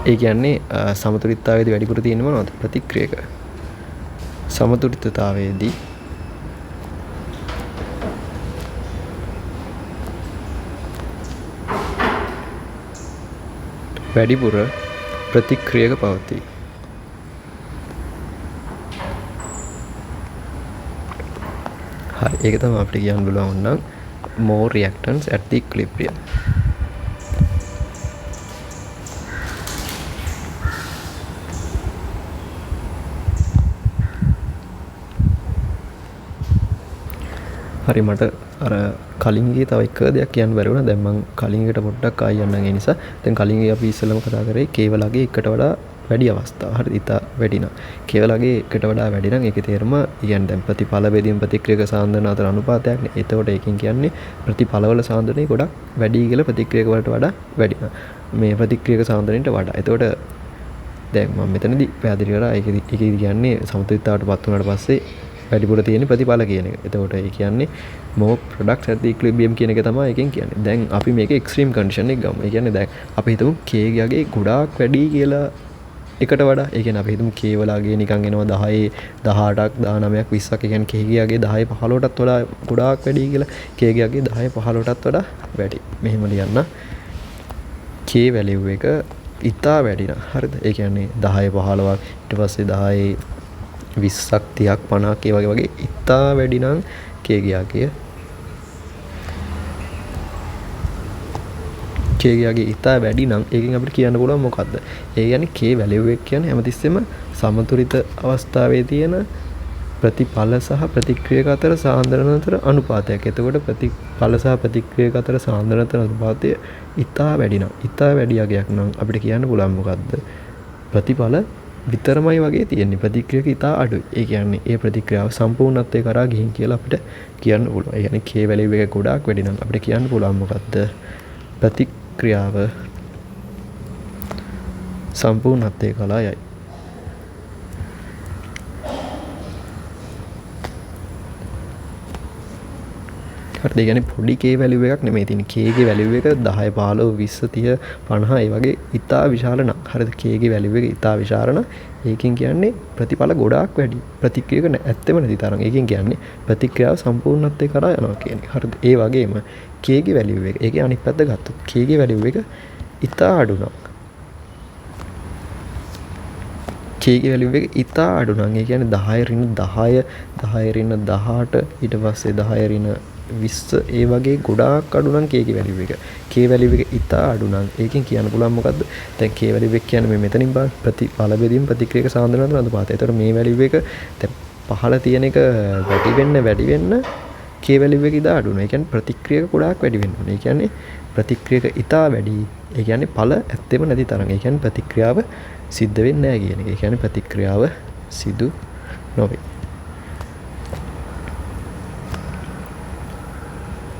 ඒ කියන්නේ සමතුලිතතාවයේදී වැඩිපුර තියෙන්නේ මොනවද? ප්‍රතික්‍රියක. සමතුලිතතාවයේදී වැඩිපුර ප්‍රතික්‍රියක පවතී. හරි, ඒක තමයි අපිට කියන්න පුළුවන් නම් more reactants at the equilibrium. හරි, මට අර කලින් ගියේ තව එක දෙයක් කියන්න බැරි වුණා. දැන් මම කලින් එකට පොඩ්ඩක් ආයෙ යන්නම්. ඒ නිසා දැන් කලින් අපි ඉස්සෙල්ලම කතා කරේ කේවලගේ එකට වඩා වැඩි අවස්ථා. හරි ඉතා වැඩි නම් k වලගේ එකට වඩා වැඩි නම් ඒකේ තේරුම කියන්නේ දැන් ප්‍රතිඵල බෙදීම ප්‍රතික්‍රියක සාන්ද්‍රණ අතර අනුපාතයක් නේ. එතකොට ඒකෙන් කියන්නේ ප්‍රතිඵලවල සාන්ද්‍රණය ගොඩක් වැඩි කියලා ප්‍රතික්‍රියක වලට වඩා වැඩි. මේ ප්‍රතික්‍රියක සාන්ද්‍රණයට වඩා. එතකොට දැන් මම මෙතනදී පැහැදිලි කරා ඒකෙදි කියන්නේ සමතුලිතතාවට පත් වුණාට පස්සේ වැඩිපුර තියෙන ප්‍රතිඵල කියන එක. එතකොට ඒ කියන්නේ more products at the equilibrium කියන එක තමයි එකෙන් කියන්නේ. දැන් අපි මේක extreme condition එක ගමු. ඒ කියන්නේ දැන් අපි හිතමු k ගගේ ගොඩාක් වැඩි කියලා එකට වඩා. ඒ කියන්නේ අපි හිතමු k වලගේ නිකන් එනවා 10 18ක් 19ක් 20ක්. ඒ කියන්නේ k ගගේ 10 15ටත් වඩා ගොඩාක් වැඩි කියලා. k ගගේ 10 15ටත් වඩා වැඩි. මෙහෙම ලියන්න. k value එක ඉතා වැඩි නම් හරිද? ඒ කියන්නේ 10 15ක් ඊට පස්සේ 10 20ක් 30ක් 50ක් ඒ වගේ ඉතා වැඩි නම් k ගියාගේ ඉතා වැඩි නම් ඒකෙන් අපිට කියන්න පුළුවන් මොකද්ද? ඒ කියන්නේ k value එක කියන්නේ හැමතිස්සෙම සමතුලිත අවස්ථාවේ තියෙන ප්‍රතිඵල සහ ප්‍රතික්‍රියක අතර සාන්ද්‍රණ අතර අනුපාතයක්. එතකොට ප්‍රතිඵල සහ ප්‍රතික්‍රියක අතර සාන්ද්‍රණ අතර අනුපාතය ඉතා වැඩි නම් ඉතා වැඩි යගයක් නම් අපිට කියන්න පුළුවන් මොකද්ද? ප්‍රතිඵල විතරමයි වගේ තියෙන්නේ. ප්‍රතික්‍රියක ඉතා අඩුයි. ඒ කියන්නේ ඒ ප්‍රතික්‍රියාව සම්පූර්ණත්වයේ කරා ගිහින් කියලා අපිට කියන්න පුළුවන්. ඒ කියන්නේ k value එක ගොඩාක් වැඩි නම් අපිට කියන්න පුළුවන් මොකද්ද? ප්‍රතික්‍රියාව සම්පූර්ණත්වයේ කරා යයි. හරිද? ඒ කියන්නේ පොඩි k value එකක් නෙමෙයි තියෙන්නේ. k ගේ value එක 10 15 20 30 50 ඒ වගේ ඉතා විශාල නම්. හරිද? k ගේ value එක ඉතා විශාල නම් ඒකෙන් කියන්නේ ප්‍රතිඵල ගොඩාක් වැඩි. ප්‍රතික්‍රියක ඇත්තෙම නැති තරම්. ඒකෙන් කියන්නේ ප්‍රතික්‍රියාව සම්පූර්ණත්වයේ කරා යනවා කියන එක. හරිද? ඒ වගේම k ගේ value එක. ඒකේ අනිත් පැත්ත ගත්තොත් k ගේ value එක ඉතා අඩු නම් k ගේ value එක ඉතා අඩු නම් ඒ කියන්නේ 10 ඍණ 10 10 ඍණ 18 ඊට පස්සේ 10 ඍණ 20 ඒ වගේ ගොඩාක් අඩු නම් k ගේ value එක. k value එක ඉතා අඩු නම් ඒකෙන් කියන්න පුළුවන් මොකද්ද? දැන් k value එක කියන්නේ මේ මෙතනින් බලන්න ප්‍රතිඵල බෙදීම ප්‍රතික්‍රියක සාන්ද්‍රණ අතර අනුපාතය. ඒතර මේ value එක දැන් පහළ තියෙන එක වැඩි වෙන්න k value එක ඉතා අඩු වෙනවා. ඒ කියන්නේ ප්‍රතික්‍රියක ගොඩාක් වැඩි වෙන්න ඕනේ. ඒ කියන්නේ ප්‍රතික්‍රියක ඉතා වැඩි. ඒ කියන්නේ ඵල ඇත්තෙම නැති තරම්. ඒ කියන්නේ ප්‍රතික්‍රියාව සිද්ධ වෙන්නේ නැහැ කියන එක. ඒ කියන්නේ ප්‍රතික්‍රියාව සිදු නොවේ.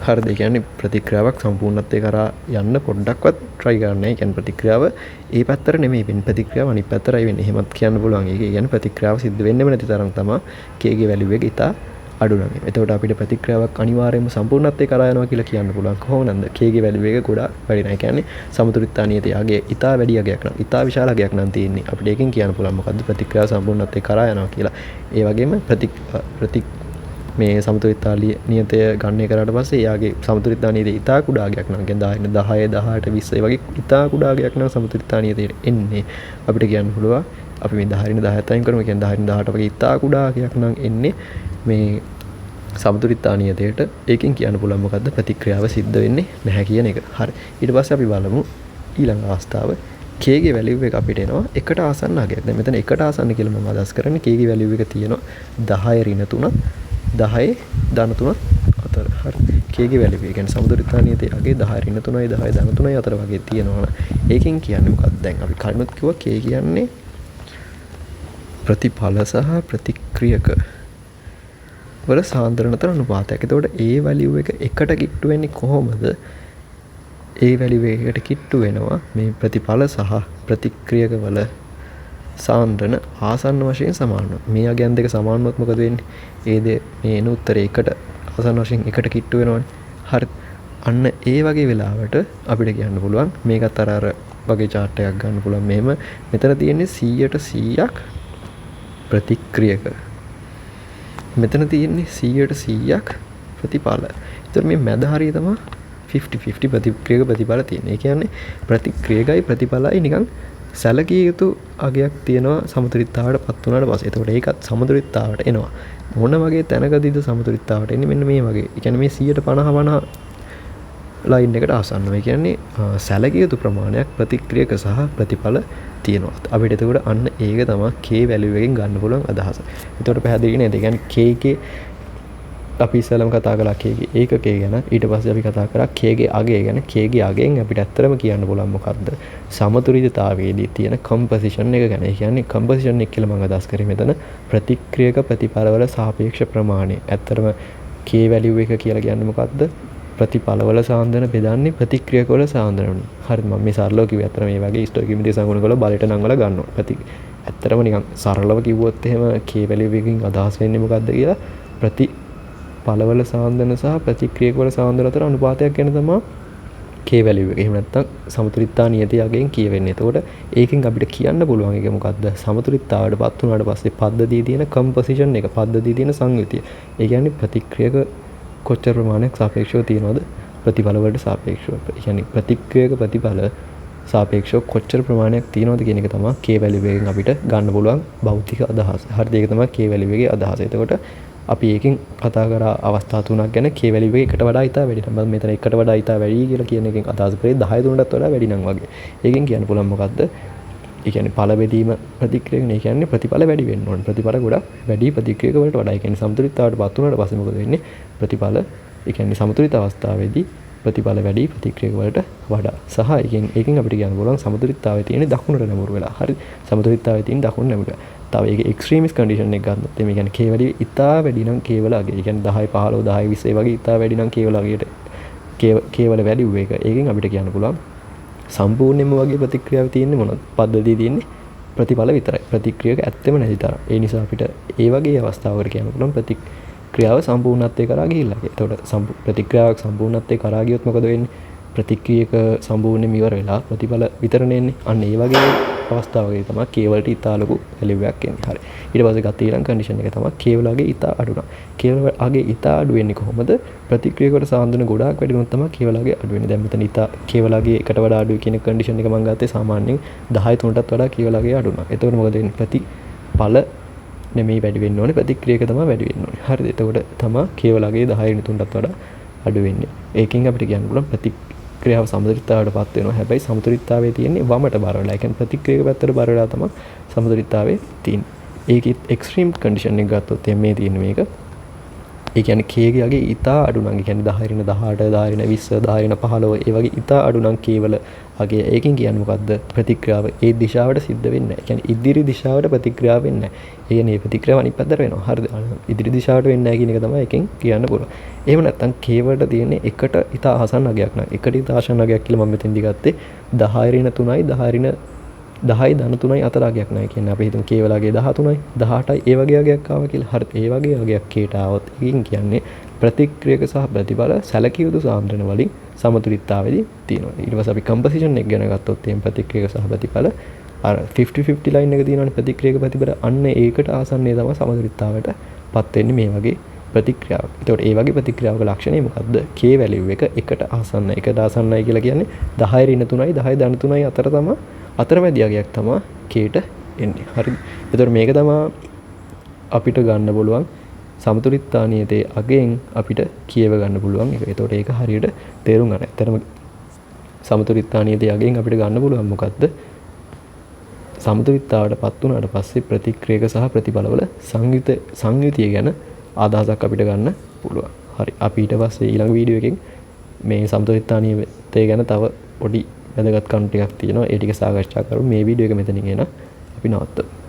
හරිද? ඒ කියන්නේ ප්‍රතික්‍රියාවක් සම්පූර්ණත්වයේ කරා යන්න පොඩ්ඩක්වත් try කරන්නේ නැහැ. ඒ කියන්නේ ප්‍රතික්‍රියාව ඒ පැත්තට නෙමෙයි වෙන්නේ. ප්‍රතික්‍රියාව අනිත් පැත්තටයි වෙන්නේ. එහෙමත් කියන්න පුළුවන්. ඒක කියන්නේ ප්‍රතික්‍රියාව සිද්ධ වෙන්නේම නැති තරම් තමයි k ගේ value එක ඉතා අඩු නම්. එතකොට අපිට ප්‍රතික්‍රියාවක් අනිවාර්යයෙන්ම සම්පූර්ණත්වයේ කරා යනවා කියලා කියන්න පුළුවන්. කොහොමද? k ගේ value එක ගොඩාක් වැඩි නැහැ. ඒ කියන්නේ සමතුලිතතා නියතයගේ ඉතා වැඩි යගයක් නම් ඉතා විශාල යගයක් නම් තියෙන්නේ. අපිට ඒකෙන් කියන්න පුළුවන් මොකද්ද? ප්‍රතික්‍රියාව සම්පූර්ණත්වයේ කරා යනවා කියලා. ඒ වගේම මේ සමතුලිතතා නියතය ගණනය කරාට පස්සේ එයාගේ සමතුලිතතා නියතය ඉතා කුඩා ගයක් නම් කියන්නේ 10 18 20 වගේ ඉතා කුඩා ගයක් නම් සමතුලිතතා නියතයට එන්නේ අපිට කියන්න පුළුවන් අපි මේ 10 10 අයින් කරමු කියන්නේ 10 18 වගේ ඉතා කුඩා ගයක් නම් එන්නේ මේ සමතුලිතතා නියතයට. ඒකෙන් කියන්න පුළුවන් මොකද්ද? ප්‍රතික්‍රියාව සිද්ධ වෙන්නේ නැහැ කියන එක. හරි. ඊට පස්සේ අපි බලමු ඊළඟ අවස්ථාව k ගේ value එක අපිට එනවා එකට ආසන්න අගයක්. දැන් මෙතන එකට ආසන්න කියලා මම අදහස් කරන්නේ k ගේ value එක තියෙනවා 10 ඍණ 3 10 ධන 3 අතර. හරි. k ගේ value එක කියන්නේ සමතුලිතතා නියතයේ 10 ඍණ 3යි 10 ධන 3යි අතර වගේ තියෙනවා. ඒකෙන් කියන්නේ මොකක්ද? දැන් අපි කලිනුත් කිව්වා k කියන්නේ ප්‍රතිඵල සහ ප්‍රතික්‍රියක වල සාන්ද්‍රණ අතර අනුපාතයක්. එතකොට ඒ value එක එකට කිට්ටු වෙන්නේ කොහොමද? ඒ value එකකට කිට්ටු වෙනවා මේ ප්‍රතිඵල සහ ප්‍රතික්‍රියක වල සාන්ද්‍රණ ආසන්න වශයෙන් සමාන වෙනවා. මේ අගයන් දෙක සමාන වුණොත් මොකද වෙන්නේ? මේ එන උත්තරේ එකට ආසන්න වශයෙන් එකට කිට්ටු වෙනවනේ. හරි. අන්න ඒ වගේ වෙලාවට අපිට කියන්න පුළුවන් මේකත් අර වගේ chart එකක් ගන්න පුළුවන්. මෙහෙම මෙතන තියෙන්නේ 100ට 100ක් ප්‍රතික්‍රියක. මෙතන තියෙන්නේ 100ට 100ක් ප්‍රතිඵල. ඒතර මේ මැද හරිය තමයි 50-50 ප්‍රතික්‍රියක ප්‍රතිඵල තියෙන්නේ. ඒ කියන්නේ ප්‍රතික්‍රියකයි ප්‍රතිඵලයි නිකන් සැලකිය යුතු අගයක් තියෙනවා සමතුලිතතාවට පත් වුණාට පස්සේ. එතකොට ඒකත් සමතුලිතතාවට එනවා. මොන වගේ තැනකදීද සමතුලිතතාවට එන්නේ? මෙන්න මේ වගේ. ඒ කියන්නේ මේ 150 ලයින් එකට ආසන්නව. ඒ කියන්නේ සැලකිය යුතු ප්‍රමාණයක් ප්‍රතික්‍රියක සහ ප්‍රතිඵල තියෙනවා. අපිට එතකොට අන්න ඒක තමයි k value එකෙන් ගන්න පුළුවන් අදහස. එතකොට පැහැදිලි නේද? ඒ කියන්නේ k ගේ අපි ඉස්සෙල්ලම කතා කළා k ගේ ඒකකය ගැන. ඊට පස්සේ අපි කතා කරා k ගේ අගය ගැන. k ගේ අගයෙන් අපිට ඇත්තටම කියන්න පුළුවන් මොකද්ද? සමතුලිතතාවයේදී තියෙන කම්පොසිෂන් එක ගැන. ඒ කියන්නේ කම්පොසිෂන් එක කියලා මම අදහස් කරේ මෙතන ප්‍රතික්‍රියක ප්‍රතිඵලවල සාපේක්ෂ ප්‍රමාණය. ඇත්තටම k වැලියු එක කියලා කියන්නේ මොකද්ද? ප්‍රතිඵලවල සාන්ද්‍රණ බෙදන්නේ ප්‍රතික්‍රියක වල සාන්ද්‍රණ. හරිද? මම මේ සරලව කිව්වේ අතන මේ වගේ ස්ටොකියෝමෙට්‍රි සංගුණ වල බලයට නම් වල ගන්නවා. ඇත්තටම නිකන් සරලව කිව්වොත් එහෙම k වැලියු එකකින් අදහස් වෙන්නේ මොකද්ද කියලා ප්‍රතිඵලවල සාන්ද්‍රණ සහ ප්‍රතික්‍රියක වල සාන්ද්‍රණ අතර අනුපාතයක් ගැන තමයි k වැලියු එක. එහෙම නැත්නම් සමතුලිතතා නියතය අගයෙන් කියවෙන්නේ. එතකොට ඒකෙන් අපිට කියන්න පුළුවන් එක මොකද්ද? සමතුලිතතාවයටපත් වුණාට පස්සේ පද්ධතියේ තියෙන කම්පොසිෂන් එක, පද්ධතියේ තියෙන සංයුතිය. ඒ කියන්නේ ප්‍රතික්‍රියක කොච්චර ප්‍රමාණයක් සාපේක්ෂව තියෙනවද ප්‍රතිඵල වලට සාපේක්ෂව. ඒ කියන්නේ ප්‍රතික්‍රියක ප්‍රතිඵල සාපේක්ෂව කොච්චර ප්‍රමාණයක් තියෙනවද කියන එක තමයි k වැලියු එකෙන් අපිට ගන්න පුළුවන් භෞතික අදහස. හරිද? ඒක තමයි k වැලියු එකේ අදහස. එතකොට අපි ඒකෙන් කතා කරා අවස්ථා තුනක් ගැන. k වැලියු එක එකට වඩා ඉතා වැඩි නම් මෙතන එකට වඩා ඉතා වැඩි කියලා කියන එකෙන් අදහස් කරේ 10 3ටත් වඩා වැඩි නම් වගේ. ඒකෙන් කියන්න පුළුවන් මොකද්ද? ඒ කියන්නේ ඵල බෙදීම ප්‍රතික්‍රියකනේ. ඒ කියන්නේ ප්‍රතිඵල වැඩි වෙන්න ඕනේ. ප්‍රතිඵල ගොඩක් වැඩි ප්‍රතික්‍රියක වලට වඩා. ඒ කියන්නේ සමතුලිතතාවයටපත් වුණාට පස්සේ මොකද වෙන්නේ? ප්‍රතිඵල ඒ කියන්නේ සමතුලිත අවස්ථාවේදී ප්‍රතිඵල වැඩි ප්‍රතික්‍රියක වලට වඩා. සහ ඒකෙන් අපිට කියන්න පුළුවන් සමතුලිතතාවයේ තියෙන දකුණට නැඹුරු වෙලා. හරි. සමතුලිතතාවයේ තියෙන දකුණට නැඹුරු වෙලා. තව ඒක එක්ස්ට්‍රීම්ස් කන්ඩිෂන් එක ගන්නත් මේ කියන්නේ k වැලියු ඉතා වැඩි නම් k වල අගය. ඒ කියන්නේ 10 15 10 20 ඒ වගේ ඉතා වැඩි නම් k වල අගයට k වල වැලියු එක. ඒකෙන් අපිට කියන්න පුළුවන් සම්පූර්ණයෙන්ම වගේ ප්‍රතික්‍රියාව තියෙන්නේ මොනවද? පද්ධතිය තියෙන්නේ ප්‍රතිඵල විතරයි. ප්‍රතික්‍රියක ඇත්තෙම නැති තරම්. ඒ නිසා අපිට ඒ වගේ අවස්ථාවකට කියන්න පුළුවන් ප්‍රතික්‍රියාව සම්පූර්ණත්වයට කරා ගිහිල්ලා. එතකොට ප්‍රතික්‍රියාවක් සම්පූර්ණත්වයට කරා ගියොත් මොකද වෙන්නේ? ප්‍රතික්‍රියක සම්පූර්ණයෙන්ම ඉවර වෙලා ප්‍රතිඵල විතරනේ එන්නේ. අන්න ඒ වගේ අවස්ථාවකදී තමයි k වලට ඉතා ලොකු වැලියු එකක් එන්නේ. හරි. ඊට පස්සේ ගත්ත ඊළඟ කන්ඩිෂන් එක තමයි k වලගේ ඉතා අඩු නම්. k වලගේ ඉතා අඩු වෙන්නේ කොහොමද? ප්‍රතික්‍රියකට සාන්ද්‍රණ ගොඩාක් වැඩි වුණොත් තමයි k වලගේ අඩු වෙන්නේ. දැන් මෙතන ඉතා k වලගේ එකට වඩා අඩුයි කියන කන්ඩිෂන් එක මම ගත්තේ සාමාන්‍යයෙන් 10 3ටත් වඩා k වලගේ අඩු නම්. එතකොට මොකද වෙන්නේ? ප්‍රතිඵල නෙමෙයි වැඩි වෙන්න ඕනේ, ප්‍රතික්‍රියක තමයි වැඩි වෙන්න ඕනේ. හරිද? එතකොට තමයි k වලගේ 10 3ටත් වඩා අඩු වෙන්නේ. ඒකෙන් අපිට කියන්න පුළුවන් ප්‍රතික්‍රියාව සමතුලිතතාවයටපත් වෙනවා. හැබැයි සමතුලිතතාවයේ තියෙන්නේ වමට බර වෙලා. ඒ කියන්නේ ප්‍රතික්‍රියක පැත්තට බර වෙලා තමයි සමතුලිතතාවයේ තියෙන්නේ. ඒකෙත් එක්ස්ට්‍රීම් කන්ඩිෂන් එක ගත්තොත් මේ තියෙන්නේ මේක. ඒ කියන්නේ k ගේ ඉතා අඩු නම්, ඒ කියන්නේ 10 ඍණ 18 10 ඍණ 20 10 ඍණ 15 ඒ වගේ ඉතා අඩු නම් k වල අගේ. ඒකෙන් කියන්නේ මොකද්ද? ප්‍රතික්‍රියාව ඒ දිශාවට සිද්ධ වෙන්නේ නැහැ. ඒ කියන්නේ ඉදිරි දිශාවට ප්‍රතික්‍රියාව වෙන්නේ නැහැ. ඒ කියන්නේ ප්‍රතික්‍රියාව අනිත් පැත්තට වෙනවා. හරිද? ඉදිරි දිශාවට වෙන්නේ නැහැ කියන එක තමයි එකෙන් කියන්න පුළුවන්. එහෙම නැත්නම් k වලට තියෙන්නේ එකට ඉතා ආසන්න අගයක් නම්. එකට ඉතා ආසන්න අගයක් කියලා මම මෙතෙන්දි ගත්තේ 10 ඍණ 3යි 10 ඍණ 10යි ධන 3යි අතර අගයක් නැහැ. කියන්නේ අපි හිතමු k වලගේ 13යි 18යි ඒ වගේ අගයක් ආවා කියලා. හරිද? ඒ වගේ අගයක් kට ආවොත් එකකින් කියන්නේ ප්‍රතික්‍රියක සහ ප්‍රතිඵල සැලකිය යුතු සාන්ද්‍රණ වලින් සමතුලිතතාවයේදී තියෙනවා. ඊට පස්සේ අපි කම්පොසිෂන් එක ගැන ගත්තොත් එම් ප්‍රතික්‍රියක සහ ප්‍රතිඵල අර 50-50 ලයින් එක තියෙනවානේ ප්‍රතික්‍රියක ප්‍රතිඵල. අන්න ඒකට ආසන්නයේ තමයි සමතුලිතතාවයටපත් වෙන්නේ මේ වගේ ප්‍රතික්‍රියාවක්. ඒතකොට ඒ වගේ ප්‍රතික්‍රියාවක ලක්ෂණය මොකද්ද? k වැලියු එක එකට ආසන්නයි. එකට ආසන්නයි කියලා කියන්නේ 10 ඍණ 3යි 10 ධන 3යි අතර තමයි අතරමැදි අගයක් තමයි kට එන්නේ. හරිද? එතකොට මේක තමයි අපිට ගන්න පුළුවන් සමතුලිතතාවයේ අගයෙන් අපිට කියව ගන්න පුළුවන් එක. එතකොට ඒක හරියට තේරුම් ගන්න. ඇත්තටම සමතුලිතතාවයේ අගයෙන් අපිට ගන්න පුළුවන් මොකද්ද? සමතුලිතතාවයටපත් වුණාට පස්සේ ප්‍රතික්‍රියක සහ ප්‍රතිඵලවල සංයුතිය ගැන අදහසක් අපිට ගන්න පුළුවන්. හරි. අපි ඊට පස්සේ ඊළඟ වීඩියෝ එකෙන් මේ සමතුලිතතාවයේ ගැන තව පොඩි වැදගත් කරුණු ටිකක් තියෙනවා. ඒ ටික සාකච්ඡා කරමු. මේ වීඩියෝ එක මෙතනින් එන අපි නවත්තමු.